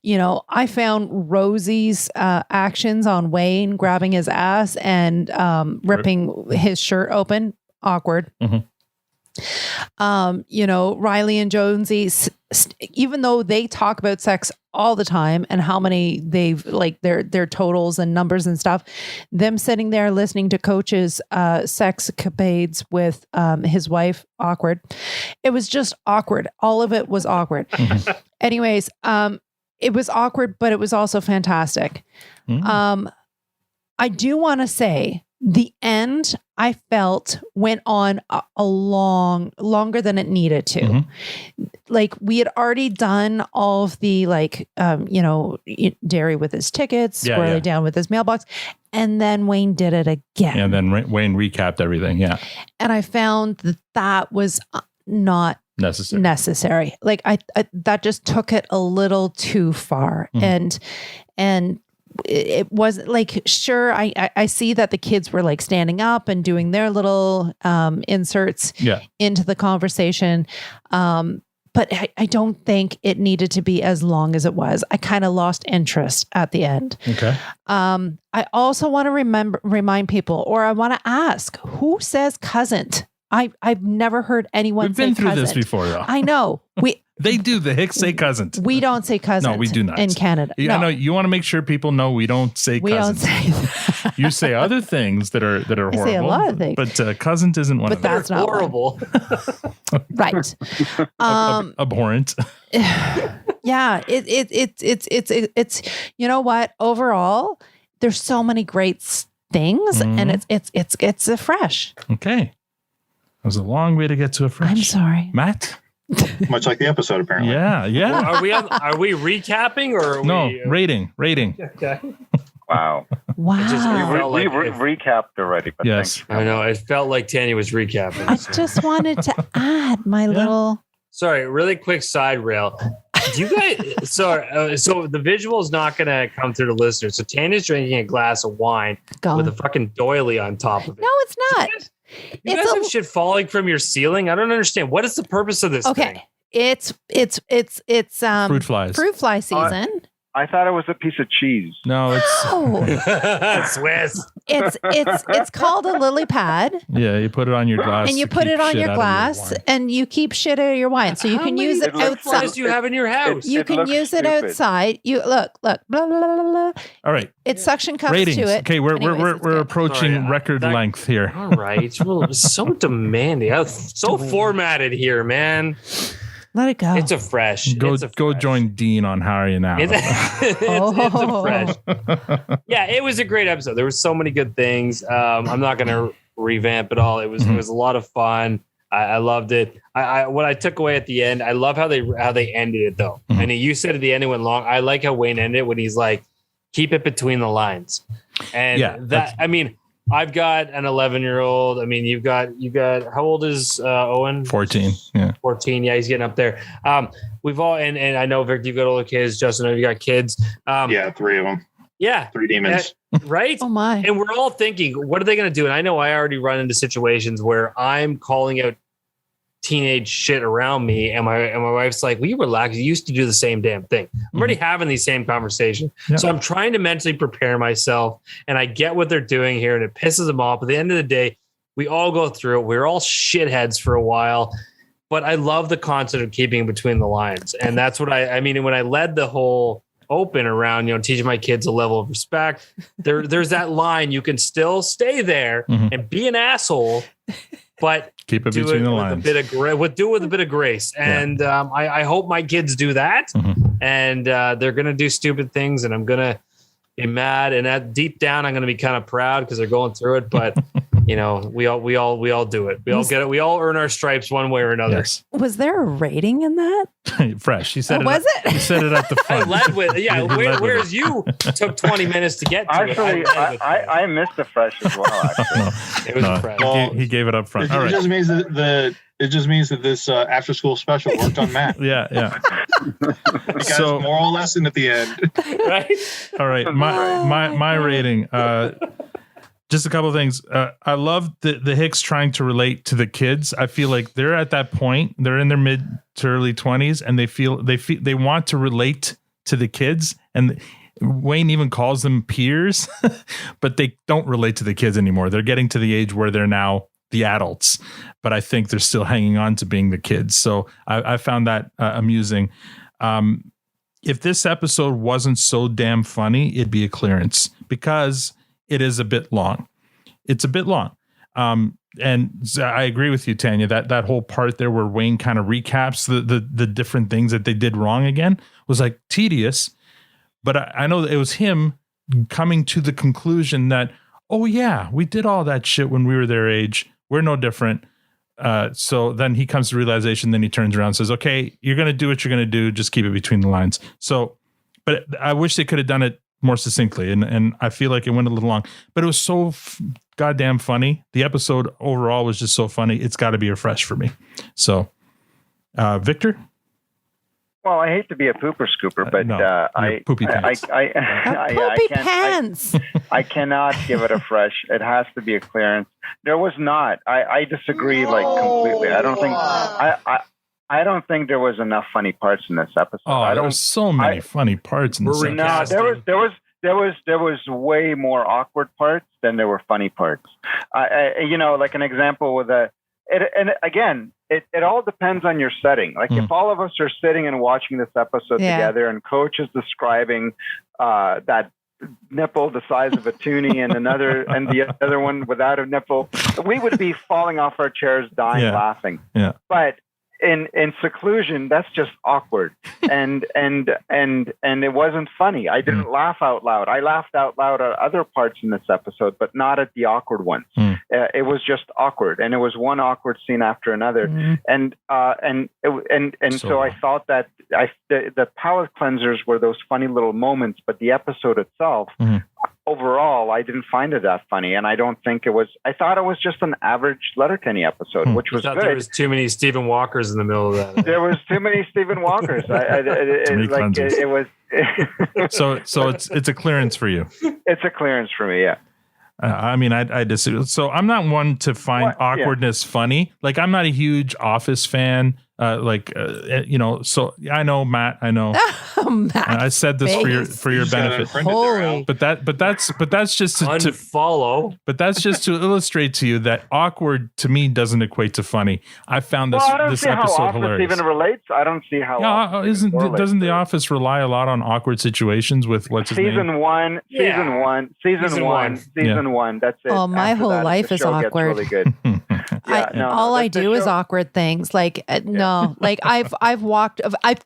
You know, I found Rosie's actions on Wayne grabbing his ass and ripping his shirt open awkward. You know, Riley and Jonesy, even though they talk about sex all the time and how many they've like their totals and numbers and stuff, them sitting there listening to Coach's sex capades with his wife, awkward. It was just awkward. All of it was awkward. Anyways, it was awkward, but it was also fantastic. I do want to say the end, I felt, went on a longer than it needed to. Like we had already done all of the you know, Derry with his tickets, Squirrely down with his mailbox, and then Wayne did it again. And then Wayne recapped everything. Yeah. And I found that was not necessary. Like I that just took it a little too far. And it wasn't like, sure, I see that the kids were like standing up and doing their little inserts into the conversation. But I don't think it needed to be as long as it was. I kind of lost interest at the end. Okay. I also want to remind people, or I want to ask, who says cousin? I've never heard anyone We've say been through cousin. this before, though. I know. They do. The Hicks say cousin. We don't say cousin. No, we do not. In Canada. I know you want to make sure people know we don't say cousin. We don't say that. You say other things that are horrible. I say a lot of things. But cousin isn't one of them. But that's not horrible. Right. Abhorrent. Yeah. It's you know what? Overall, there's so many great things, and it's a fresh. Okay. That was a long way to get to a fresh. I'm sorry, Matt. Much like the episode, apparently. Yeah. Are we recapping or are no we, rating? Okay. Wow. Wow. We recapped already. But yes. I know. It felt like Tanya was recapping. I just wanted to add my little. Sorry, really quick side rail. Do you guys? So the visual is not going to come through the listeners. So Tanya's drinking a glass of wine with a fucking doily on top of it. No, it's not. You guys have shit falling from your ceiling. I don't understand. What is the purpose of this thing? It's fruit flies. Fruit fly season. I thought it was a piece of cheese. No, it's Swiss. It's called a lily pad. Yeah, you put it on your glass. And you put it on your glass and you keep shit out of your wine. So you can use it outside. What do you have in your house? You can use it outside. You look, blah, blah, blah, blah. All right. It's suction cups Ratings. to it. Okay, we're approaching record length here. All right. Well, so demanding. So formatted here, man. Let it go. It's a fresh. Go join Dean on How Are You Now. It's a fresh. Yeah, it was a great episode. There were so many good things. I'm not going to revamp it all. It was a lot of fun. I loved it. What I took away at the end, I love how they ended it though. And you said at the end it went long. I like how Wayne ended it when he's like, keep it between the lines. And I mean, I've got an 11-year-old. I mean, you've got how old is Owen? 14. Yeah. 14. Yeah, he's getting up there. We've all and I know Vic, you've got older kids. Justin, you got kids. Yeah, 3 of them. Yeah. 3 demons. Right? Oh my. And we're all thinking, what are they going to do? And I know I already run into situations where I'm calling out teenage shit around me, and my wife's like, "Will you relax? You used to do the same damn thing." I'm already having these same conversations, so I'm trying to mentally prepare myself. And I get what they're doing here, and it pisses them off. At the end of the day, we all go through it. We're all shitheads for a while, but I love the concept of keeping between the lines, and that's what I mean. When I led the whole open around, teaching my kids a level of respect, there's that line. You can still stay there and be an asshole, but keep it between the lines. Do it with a bit of grace. And I hope my kids do that. And they're going to do stupid things, and I'm going to be mad. And deep down, I'm going to be kind of proud because they're going through it. But you know, we all do it. We all get it. We all earn our stripes one way or another. Yes. Was there a rating in that? Fresh. He said it. Was it? He said it at the front. I led with He led with whereas it. you took 20 minutes to get to Actually, it. I missed the fresh as well. Actually. It was a fresh. He gave it up front. It, All it right. just means that this after school special worked on Matt. Yeah. You guys, moral lesson at the end. Right. All right. My rating. Just a couple of things. I love the Hicks trying to relate to the kids. I feel like they're at that point. They're in their mid to early 20s, and they want to relate to the kids. And Wayne even calls them peers, but they don't relate to the kids anymore. They're getting to the age where they're now the adults, but I think they're still hanging on to being the kids. So I found that amusing. If this episode wasn't so damn funny, it'd be a clearance because it is a bit long. It's a bit long. And I agree with you, Tanya, that whole part there where Wayne kind of recaps the different things that they did wrong again was like tedious. But I know that it was him coming to the conclusion that, oh yeah, we did all that shit when we were their age. We're no different. So then he comes to realization, then he turns around and says, okay, you're going to do what you're going to do. Just keep it between the lines. So, but I wish they could have done it more succinctly. And I feel like it went a little long, but it was so goddamn funny. The episode overall was just so funny. It's got to be a fresh for me. So, Victor? Well, I hate to be a pooper scooper, but poopy pants. Poopy pants. I cannot give it a fresh. It has to be a clearance. There was not. I disagree completely. I don't think I don't think there was enough funny parts in this episode. There was so many funny parts in this episode. No, there was way more awkward parts than there were funny parts. Like an example with it all depends on your setting. Like if all of us are sitting and watching this episode together, and Coach is describing that nipple the size of a toonie and the other one without a nipple, we would be falling off our chairs, dying laughing. Yeah. But in seclusion, that's just awkward, and it wasn't funny. I didn't laugh out loud. I laughed out loud at other parts in this episode, but not at the awkward ones. It was just awkward, and it was one awkward scene after another, and so I thought that the palate cleansers were those funny little moments, but the episode itself. Overall, I didn't find it that funny, and I don't think it was. I thought it was just an average Letterkenny episode, which was good. There was too many Stephen Walkers in the middle of that. There was too many Stephen Walkers. It was. So it's a clearance for you. It's a clearance for me. Yeah. I mean, I disagree. So I'm not one to find awkwardness funny. Like I'm not a huge Office fan. So I know Matt. I know. Matt, I said this for your benefit. Holy. But that's just to unfollow. But that's just to illustrate to you that awkward to me doesn't equate to funny. I found this episode hilarious. Even relates. I don't see how. Yeah, doesn't The Office rely a lot on awkward situations with what's his name? Season one. That's it. Oh, my whole life is awkward. Really good. All I do is awkward things. Like I've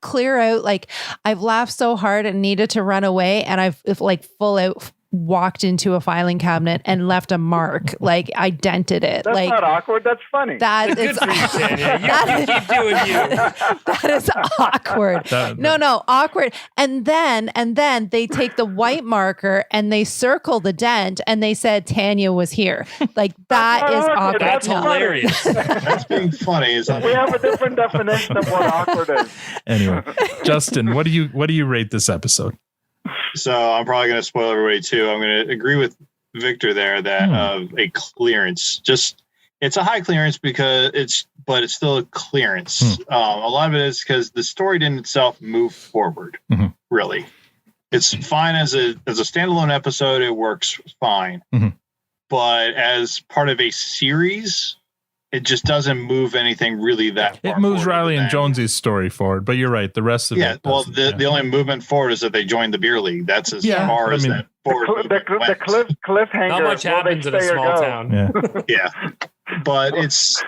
clear out, like I've laughed so hard and needed to run away, and I've like full out walked into a filing cabinet and left a mark. Like I dented it. That's not awkward. That's funny. That is keep doing you. That is awkward. No, awkward. And then they take the white marker and they circle the dent and they said Tanya was here. Like that is awkward. That's hilarious. That's being funny. We have a different definition of what awkward is. Anyway, Justin, what do you rate this episode? So I'm probably going to spoil everybody too. I'm going to agree with Victor there that a clearance, it's a high clearance because it's still a clearance. A lot of it is because the story didn't itself move forward. Really, it's fine as a standalone episode. It works fine, but as part of a series, it just doesn't move anything really that far. It moves Riley and Jonesy's story forward, but you're right. The rest of it. Well, the only movement forward is that they joined the beer league. That's as far as that forward. The cliffhanger. Not much happens in a small town. Yeah. But it's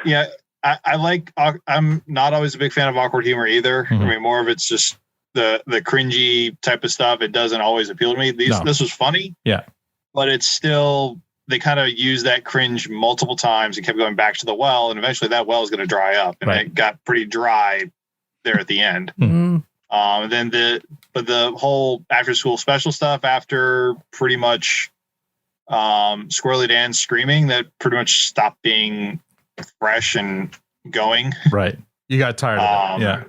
I like. I'm not always a big fan of awkward humor either. I mean, more of it's just the cringy type of stuff. It doesn't always appeal to me. This was funny. Yeah. But it's still they kind of used that cringe multiple times and kept going back to the well, and eventually that well is going to dry up, and it got pretty dry there at the end. And then the whole after school special stuff after pretty much Squirrely Dan screaming, that pretty much stopped being fresh and going. Right. You got tired of it. Yeah.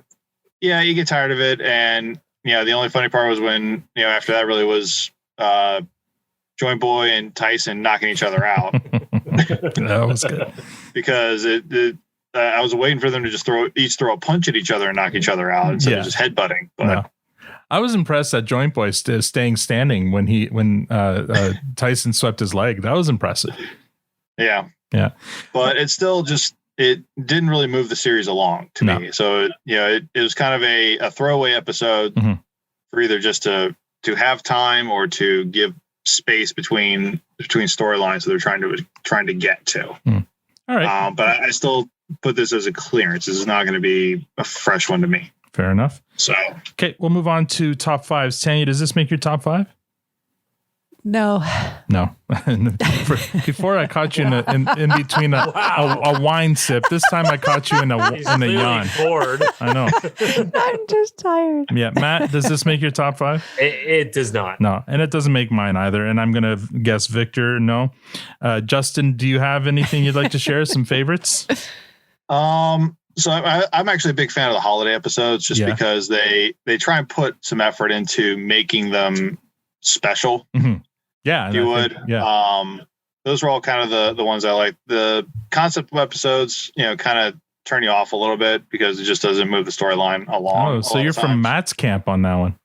Yeah, you get tired of it. And the only funny part was when, after that really was Joint Boy and Tyson knocking each other out. That was good. Because I was waiting for them to just throw a punch at each other and knock each other out instead of just headbutting. But no. I was impressed that Joint Boy staying standing when Tyson swept his leg. That was impressive. Yeah. Yeah. But it's still just, it didn't really move the series along to me. So, it was kind of a throwaway episode for either just to have time or to give space between storylines that they're trying to get to. All right. But I still put this as a clearance. This is not going to be a fresh one to me. Fair enough. So, okay, we'll move on to top fives. Tanya, does this make your top five? No. Before I caught you in between a wine sip. This time I caught you in a yawn. Bored. I know. I'm just tired. Yeah, Matt, does this make your top five? It does not. No, and it doesn't make mine either. And I'm gonna guess Victor. No. Justin, do you have anything you'd like to share? Some favorites? So I'm actually a big fan of the holiday episodes, just because they try and put some effort into making them special. Yeah, if you would. Those were all kind of the ones I like. The concept episodes, kind of turn you off a little bit because it just doesn't move the storyline along. Oh, so you're from Matt's camp on that one.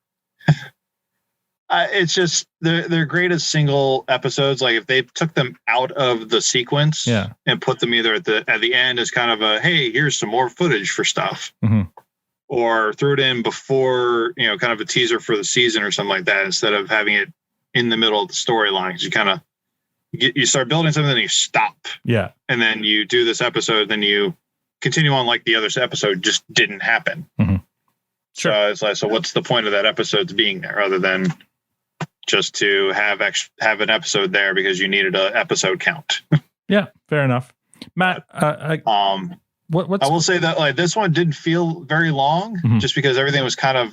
It's just they're great as single episodes. Like if they took them out of the sequence and put them either at the end as kind of a, hey, here's some more footage for stuff, or threw it in before, kind of a teaser for the season or something like that, instead of having it in the middle of the storyline. Because you kind of you start building something, then you stop, and then you do this episode, then you continue on like the other episode just didn't happen. Sure. So it's like, so what's the point of that episode being there other than just to have an episode there because you needed an episode count? Yeah, fair enough. Matt, I will say that like this one didn't feel very long, just because everything was there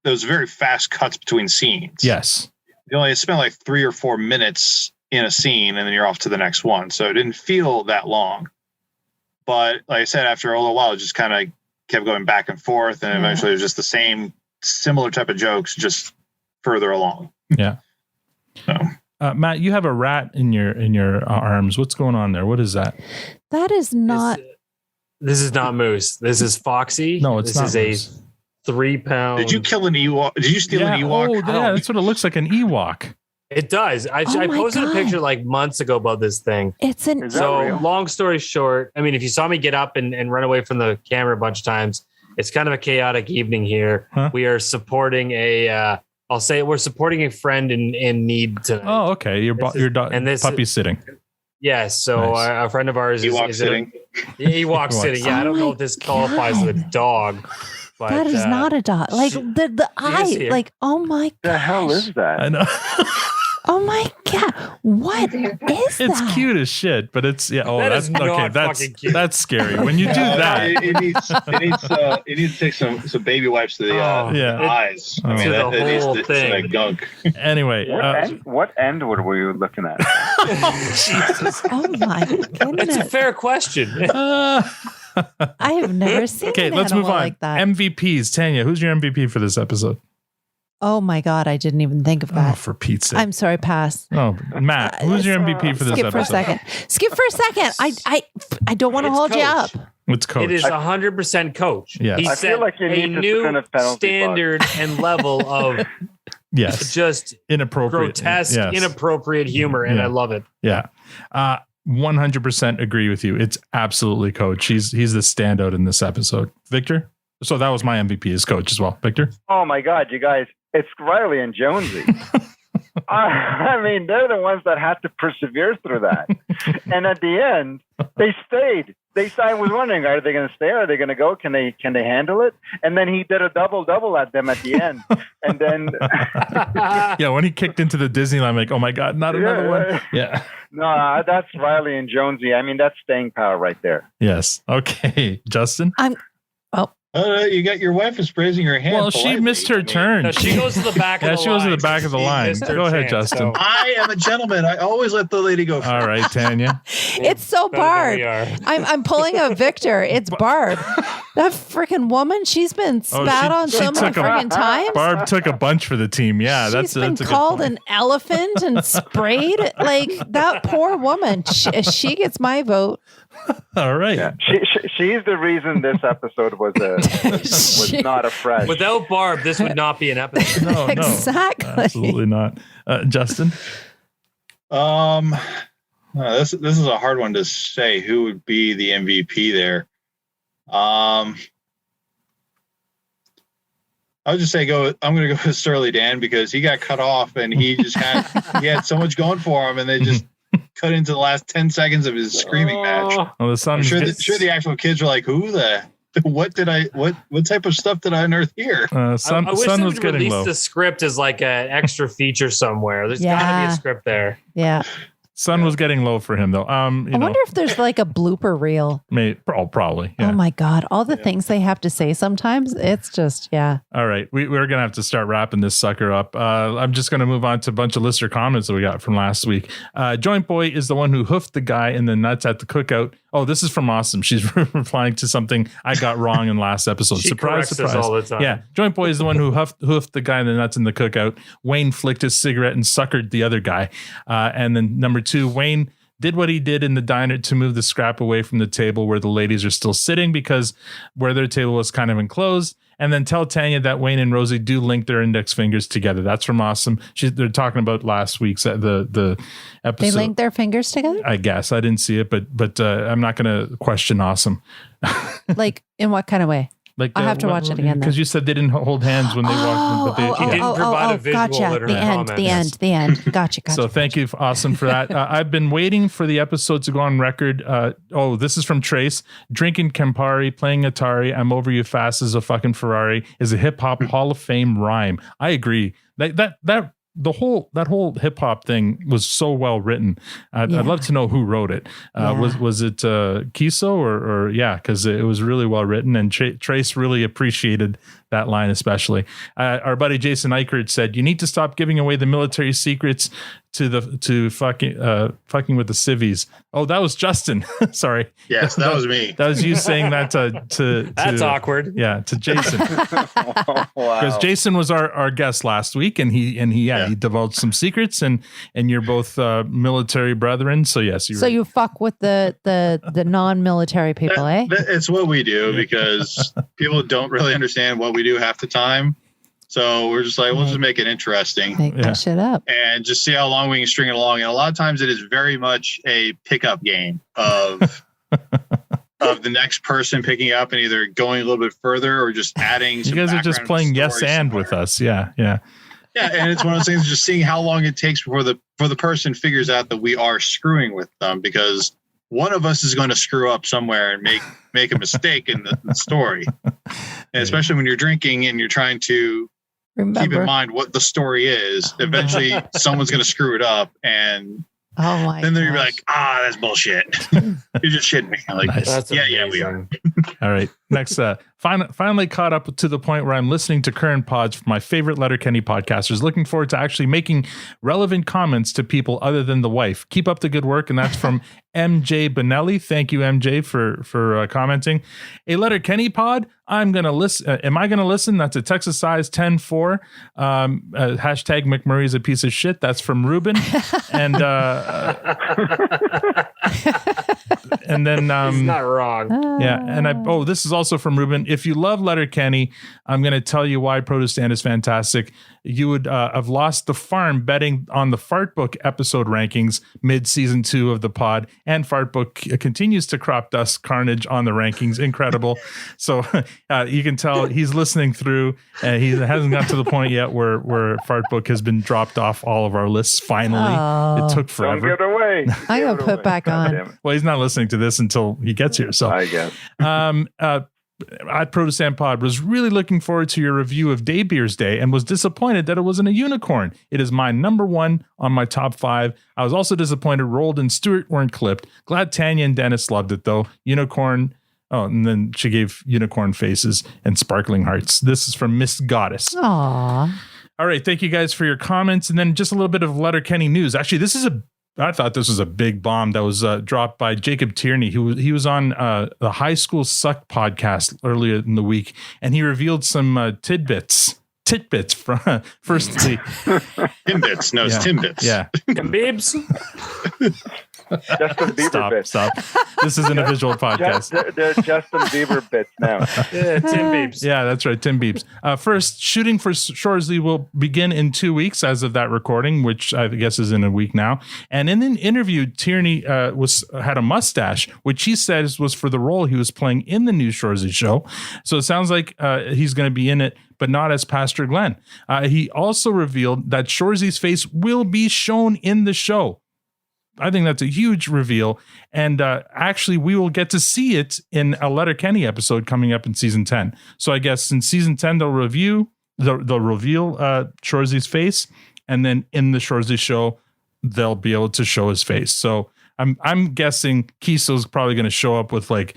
was very fast cuts between scenes. Yes. You only spent like 3 or 4 minutes in a scene and then you're off to the next one. So it didn't feel that long. But like I said, after a little while, it just kind of kept going back and forth, and eventually it was just the same similar type of jokes, just further along. Yeah. So. Matt, you have a rat in your arms. What's going on there? What is that? That is not. This is not Moose. This is Foxy. No, it's not. This is a 3 pound. Did you kill an Ewok? Did you steal an Ewok? Oh, yeah, that's what it looks like, an Ewok. It does. I posted a picture like months ago about this thing. It's an. So long story short, I mean, if you saw me get up and run away from the camera a bunch of times, it's kind of a chaotic evening here. Huh? We are supporting we're supporting a friend in need tonight. Oh, okay. Your dog and this puppy's sitting. Yes. So Nice. a friend of ours Ewok is sitting. Ewok sitting. Yeah, I don't know if this qualifies as a dog. But, that is not a dog. Like the eye. here. Like, oh my. The hell is that? I know. Oh my god! What is It's that? cute as shit, but it's Oh, That that's is not okay. That's fucking cute. that's scary when you do that. It needs to take some baby wipes to the eyes. I mean, To the that needs whole to thing. like gunk. Anyway, What end were we looking at? Jesus. Oh my It's a goodness! fair question. I have never seen. okay, an let's move animal on. like that. MVPs, Tanya, who's your MVP for this episode? Oh my god! I didn't even think of Oh, that. for Pete's sake! I'm sorry. Pass. Oh, Matt, who's your MVP for this Skip episode? for a second. Skip for a second. I don't want to hold you up. It's Coach. It is 100% Coach. Yes. He I set feel like you a need to new spin a penalty standard and level of Yes. just Inappropriate. grotesque, Yes. inappropriate humor, and Yeah. I love it. Yeah. 100% agree with you. It's absolutely Coach. He's the standout in this episode. Victor? So that was my MVP is Coach as well. Victor? Oh my God, you guys! It's Riley and Jonesy. I mean, they're the ones that had to persevere through that, and at the end, they stayed. I was wondering, are they going to stay? Are they going to go? Can they handle it? And then he did a double at them at the end. And then Yeah, when he kicked into the Disneyland, I'm like, oh my God, not another one. Yeah. No, that's Riley and Jonesy. I mean, that's staying power right there. Yes. Okay. Justin? You got your wife is raising her hand. Well, she missed her turn. No, she goes to the back of the line. Yeah, she goes to the back of the line. Go ahead, Justin. I am a gentleman. I always let the lady go first. All right, Tanya. It's so Barb. I'm pulling a Victor. It's Barb. That freaking woman. She's been spat on so many freaking times. Barb took a bunch for the team. Yeah, She's been called an elephant and sprayed. Like that poor woman. She gets my vote. All right. Yeah. She's the reason this episode was not a fresh. Without Barb, this would not be an episode. No, exactly. Absolutely not. Justin? This is a hard one to say. Who would be the MVP there? I would just say I'm going to go with Surly Dan because he got cut off and he just had so much going for him, and they just cut into the last 10 seconds of his screaming match. Well, I'm sure the actual kids were like, what type of stuff did I unearth here? I wish they would release the script as like an extra feature somewhere. There's got to be a script there. Yeah. Sun was getting low for him, though. I wonder if there's like a blooper reel. Probably. Yeah. Oh my God. All the things they have to say sometimes. It's just, yeah. All right. We're going to have to start wrapping this sucker up. I'm just going to move on to a bunch of listener comments that we got from last week. Joint Boy is the one who hoofed the guy in the nuts at the cookout. Oh, this is from Awesome. She's replying to something I got wrong in last episode. She Surprise, corrects us surprise. all the time. Yeah. Joint Boy is the one who hoofed the guy in the nuts in the cookout. Wayne flicked his cigarette and suckered the other guy. And then number 2, Wayne did what he did in the diner to move the scrap away from the table where the ladies are still sitting because where their table was kind of enclosed. And then tell Tanya that Wayne and Rosie do link their index fingers together. That's from Awesome. They're talking about last week's the episode. They linked their fingers together? I guess. I didn't see it, but I'm not going to question Awesome. Like, in what kind of way? Like I'll have to watch it again. Because you said they didn't hold hands when they walked. But he didn't provide a visual gotcha. in her The end. Gotcha. So thank you, Awesome, for that. I've been waiting for the episode to go on record. This is from Trace. Drinking Campari, playing Atari, I'm over you fast as a fucking Ferrari is a hip hop Hall of Fame rhyme. I agree. That whole hip hop thing was so well written. I'd love to know who wrote it. Was it Kiso or because it was really well written, and Trace really appreciated that line especially. Our buddy Jason Eichert said, "You need to stop giving away the military secrets to fucking with the civvies." Oh, that was Justin. Sorry. Yes, that was me. That was you saying that to That's awkward. Yeah, to Jason. Because Jason was our guest last week, and he divulged some secrets, and you're both military brethren. So yes, you fuck with the non-military people, eh? It's what we do because people don't really understand what we do half the time. So we're just like, we'll just make it interesting. Make that shit up. And just see how long we can string it along. And a lot of times it is very much a pickup game of the next person picking up and either going a little bit further or just adding some. You guys are just playing yes and somewhere. With us. Yeah. Yeah, and it's one of those things, just seeing how long it takes before the person figures out that we are screwing with them, because one of us is going to screw up somewhere and make a mistake in the story. And especially when you're drinking and you're trying to keep in mind what the story is, eventually someone's going to screw it up, and then they're like, that's bullshit. You're just shitting me. I'm like, Nice. yeah, we are. All right. Next, finally caught up to the point where I'm listening to current pods from my favorite Letterkenny podcasters. Looking forward to actually making relevant comments to people other than the wife. Keep up the good work. And that's from MJ Bonelli. Thank you, MJ, for commenting. A Letterkenny pod. I'm going to listen. Am I going to listen? That's a Texas size 10-4. Hashtag McMurray's a piece of shit. That's from Ruben. And and then he's not wrong. Yeah. And this is also from Ruben. If you love Letterkenny, I'm going to tell you why Produce Stand is fantastic. You would have lost the farm betting on the Fart Book episode rankings mid season 2 of the pod, and Fart Book continues to crop dust carnage on the rankings. Incredible. So you can tell he's listening through, and he hasn't got to the point yet where Fart Book has been dropped off all of our lists. Finally, it took forever. Don't get away. I'm gonna put back on. Well, he's not not listening to this until he gets here. So I guess. At Protestant Pod was really looking forward to your review of Day Beers Day and was disappointed that it wasn't a unicorn. It is my number 1 on my top 5. I was also disappointed Roald and Stuart weren't clipped. Glad Tanya and Dennis loved it though. Unicorn. Oh, and then she gave unicorn faces and sparkling hearts. This is from Miss Goddess. Aww. All right. Thank you guys for your comments. And then just a little bit of Letterkenny news. Actually, I thought this was a big bomb that was dropped by Jacob Tierney. He was on the High School Suck podcast earlier in the week, and he revealed some tidbits from firstly. Timbits. No, it's Timbits. Yeah. Timbibs. Justin Bieber bits. Stop. This isn't a visual podcast. They're Justin Bieber bits now. Yeah, Tim Beeps. Yeah, that's right. Tim Beeps. First, shooting for Shoresley will begin in 2 weeks as of that recording, which I guess is in a week now. And in an interview, Tierney had a mustache, which he says was for the role he was playing in the new Shoresley show. So it sounds like he's going to be in it, but not as Pastor Glenn. He also revealed that Shoresley's face will be shown in the show. I think that's a huge reveal. And actually, we will get to see it in a Letterkenny episode coming up in season 10. So I guess in season 10, they'll reveal Shoresley's face. And then in the Shoresley show, they'll be able to show his face. So I'm guessing Kiesel's probably going to show up with like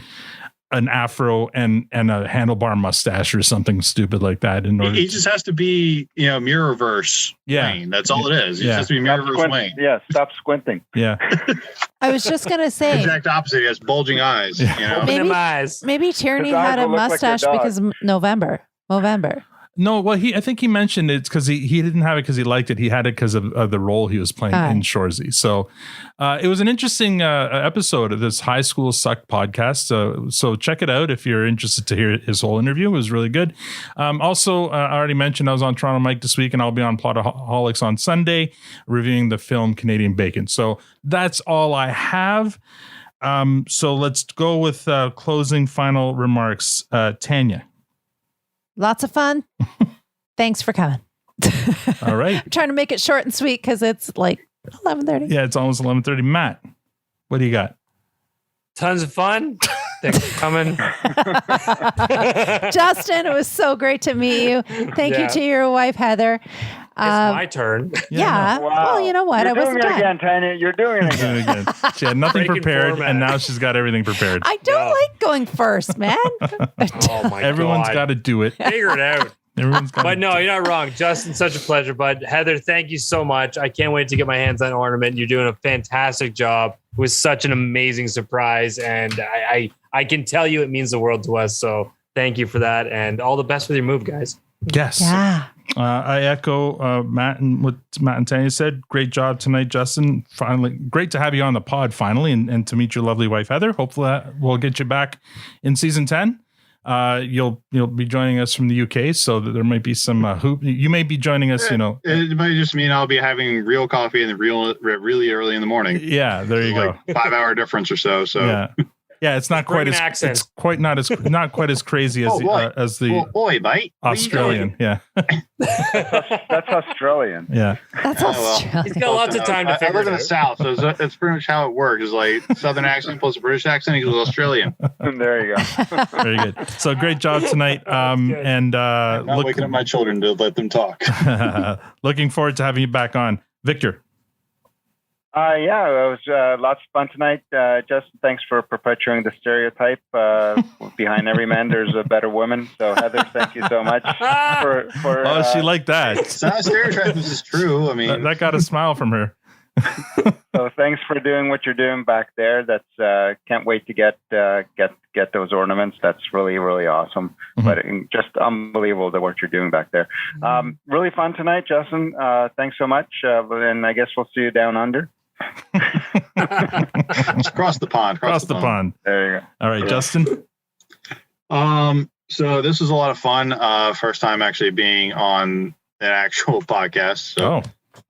an afro and a handlebar mustache or something stupid like that. He just has to be, Mirrorverse Wayne. That's all it is. He just has to be Mirrorverse Wayne. Yeah, stop squinting. Yeah. I was just going to say. Exact opposite. He has bulging eyes. Maybe Tierney His eyes had a will look like your mustache dog. because November. No, well, I think he mentioned it because he didn't have it because he liked it. He had it because of the role he was playing in Shoresy. So it was an interesting episode of this High School Suck podcast. So check it out if you're interested to hear his whole interview. It was really good. Also, I already mentioned I was on Toronto Mike this week, and I'll be on Plotaholics on Sunday reviewing the film Canadian Bacon. So that's all I have. So let's go with closing final remarks. Tanya. Lots of fun. Thanks for coming. All right. I'm trying to make it short and sweet because it's like 11:30. Yeah, it's almost 11:30. Matt, what do you got? Tons of fun. Thanks for coming. Justin, it was so great to meet you. Thank you to your wife, Heather. It's my turn. Yeah. Wow. Well, you know what? You're I wasn't doing it done. again, Tanya. You're doing it again. She had nothing Breaking prepared, format. and now she's got everything prepared. I don't like going first, man. Oh my Everyone's God. got to do it. Figure it out. Everyone's got. But no, you're not wrong. Justin, such a pleasure, bud. Heather, thank you so much. I can't wait to get my hands on ornament. You're doing a fantastic job. It was such an amazing surprise, and I can tell you it means the world to us. So thank you for that, and all the best with your move, guys. Yes. Yeah. I echo Matt and what Matt and Tanya said. Great job tonight, Justin. Finally, great to have you on the pod finally, and to meet your lovely wife, Heather. Hopefully we'll get you back in season 10. You'll be joining us from the UK, so that there might be some hoop. You may be joining us, It might just mean I'll be having real coffee really early in the morning. Yeah, there you go. 5 hour difference or so. So yeah, it's not quite as accent. it's quite not as crazy as as the boy, mate. Australian. Yeah, That's Australian. yeah. That's Australian. He's got lots of time to I figure live in it the out. South, so it's pretty much how it works. It's like Southern accent plus a British accent equals Australian. There you go. Very good. So great job tonight. And I'm not waking up my children to let them talk. looking forward to having you back on, Victor. Yeah, it was lots of fun tonight. Justin, thanks for perpetuating the stereotype. Behind every man, there's a better woman. So, Heather, thank you so much for Oh, she liked that. It's not a stereotype. This is true. I mean, that got a smile from her. So, thanks for doing what you're doing back there. That's can't wait to get those ornaments. That's really, really awesome. Mm-hmm. But just unbelievable the work you're doing back there. Really fun tonight, Justin. Thanks so much. And I guess we'll see you down under. Across the pond. Across the pond. There you go. All right, Justin. So this was a lot of fun. First time actually being on an actual podcast. So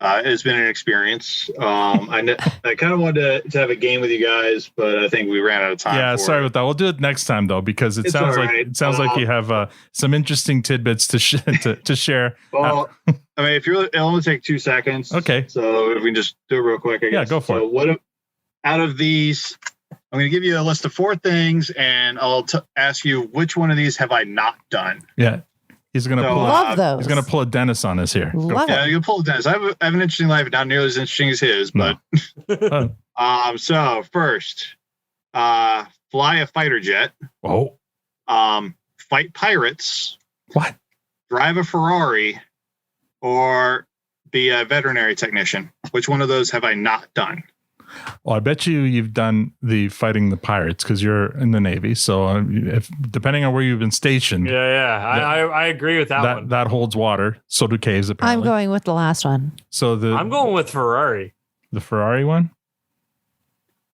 it's been an experience. I kind of wanted to have a game with you guys, but I think we ran out of time. Yeah, sorry about that. We'll do it next time though, because it sounds like you have some interesting tidbits to share. Well, I mean, it'll only take 2 seconds. Okay. So if we can just do it real quick, I guess. Yeah, go for it. What out of these I'm going to give you a list of 4 things, and I'll ask you which one of these have I not done. Yeah. He's going to love those. He's going to pull a Dennis on us here. Yeah, you can pull a Dennis. I have an interesting life, not nearly as interesting as his, but so first, fly a fighter jet. Oh. Fight pirates. What? Drive a Ferrari, or be a veterinary technician. Which one of those have I not done? Well, I bet you've done the fighting the pirates because you're in the Navy. So if depending on where you've been stationed. I agree with that one. That holds water. So do caves, apparently. I'm going with the last one. So I'm going with Ferrari. The Ferrari one?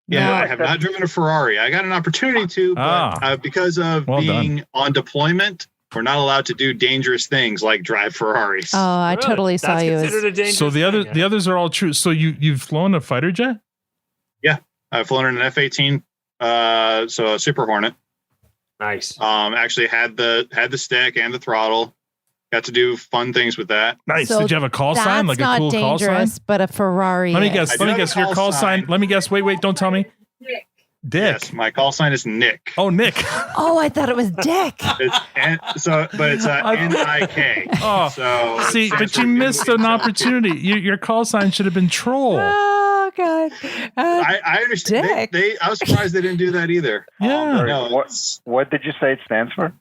Yeah, I have not driven a Ferrari. I got an opportunity to, but because of being on deployment, we're not allowed to do dangerous things like drive Ferraris. Oh, I totally saw you. So the others are all true. So you've flown a fighter jet? Yeah, I've flown in an F-18, so a Super Hornet. Nice. Actually had the stick and the throttle. Got to do fun things with that. Nice. So did you have a call sign, like a cool call sign? Dangerous, but a Ferrari. Let me guess. Your call sign. Let me guess. Wait. Don't tell me. Dick. Yes, my call sign is Nick. Oh, Nick. Oh, I thought it was Dick. But it's N-I-K. Oh, so see, but you missed an opportunity. Your call sign should have been Troll. Oh God. I understand. I was surprised they didn't do that either. Yeah. No, what did you say it stands for?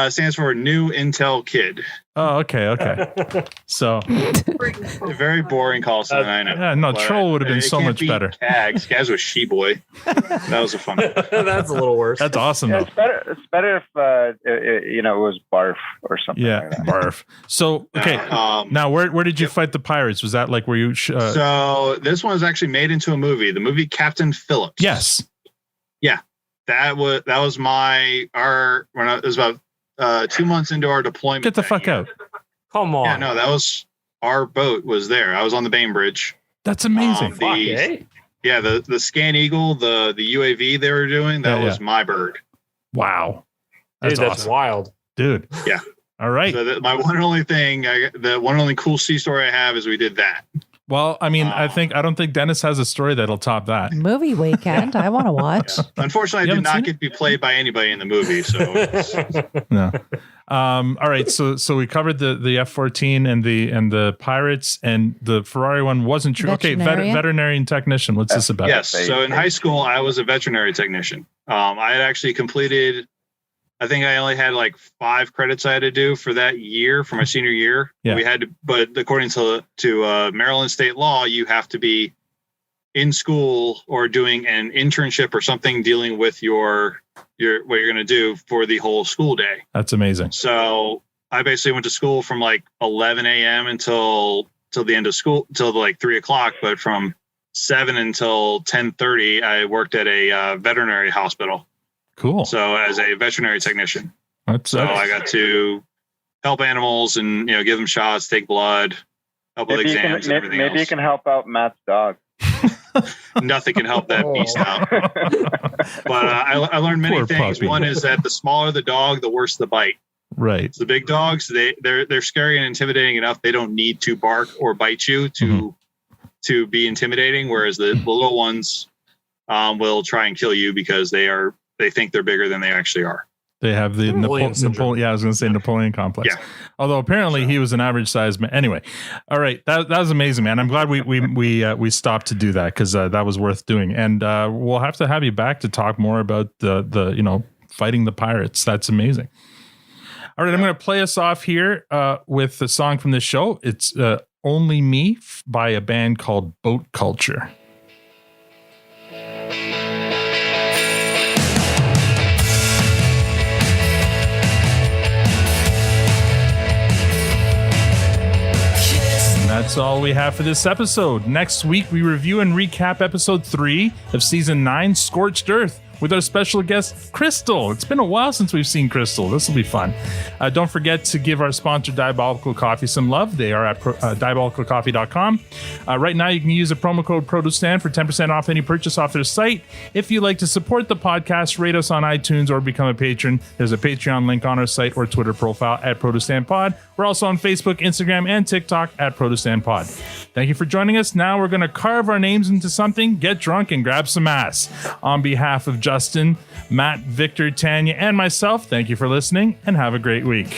Stands for New Intel Kid. Oh, okay. So a very boring call sign, I know. Yeah, no, But Troll would have been it so can't much beat better. Kaz. Kaz was She-Boy. That was a fun one. That's a little worse. That's awesome, though. It's better if it was barf or something. Yeah, like that. barf. So okay, now where did you fight the pirates? Was that like where you? So this one was actually made into a movie. The movie Captain Phillips. Yes. Yeah, that was when it was about 2 months into our deployment. Get the fuck out! Come on. Yeah, no, that was our boat was there. I was on the Bainbridge. That's amazing. Yeah, the Scan Eagle, the UAV they were doing, that was my bird. Wow. That's awesome. wild. Dude. Yeah. All right. So my one and only thing, the one and only cool sea story I have is we did that. Well, I mean, I don't think Dennis has a story that'll top that. Movie weekend. I want to watch. Unfortunately, I did not get to be played by anybody in the movie. So No. All right. So we covered the F-14 and the pirates, and the Ferrari one wasn't true. Veterinarian? Okay, veterinarian technician. What's this about? Yes. So in high school, I was a veterinary technician. I had actually completed. I think I only had like 5 credits I had to do for that year, for my senior year. Yeah. We had to, but according to Maryland state law, you have to be in school or doing an internship or something dealing with your what you're going to do for the whole school day. That's amazing. So I basically went to school from like 11 a.m. until the end of school, till like 3 o'clock. But from 7 until 10:30, I worked at a veterinary hospital. Cool. So as a veterinary technician, I got to help animals and give them shots, take blood, help with exams, and everything maybe else. you can help out Matt's dog. Nothing can help that beast out. But I learned many Poor things. puppy. One is that the smaller the dog, the worse the bite. Right. So the big dogs, they're scary and intimidating enough. They don't need to bark or bite you to be intimidating. Whereas the little ones will try and kill you because they think they're bigger than they actually are. They have the Napoleon syndrome. Yeah, I was going to say Napoleon complex. Yeah. Although apparently he was an average sized man. Anyway, all right, that was amazing, man. I'm glad we stopped to do that because that was worth doing, and we'll have to have you back to talk more about the fighting the pirates. That's amazing. All right, I'm going to play us off here with the song from this show. It's "Only Me" by a band called Boat Culture. That's all we have for this episode. Next week, we review and recap episode 3 of season 9, Scorched Earth. with our special guest, Crystal. It's been a while since we've seen Crystal. This will be fun. Don't forget to give our sponsor, Diabolical Coffee, some love. They are at diabolicalcoffee.com. Right now, you can use the promo code ProduceStand for 10% off any purchase off their site. If you'd like to support the podcast, rate us on iTunes or become a patron. There's a Patreon link on our site or Twitter profile at ProduceStandPod. We're also on Facebook, Instagram, and TikTok at ProduceStandPod. Thank you for joining us. Now we're going to carve our names into something, get drunk, and grab some ass. On behalf of Justin, Matt, Victor, Tanya, and myself, thank you for listening, and have a great week.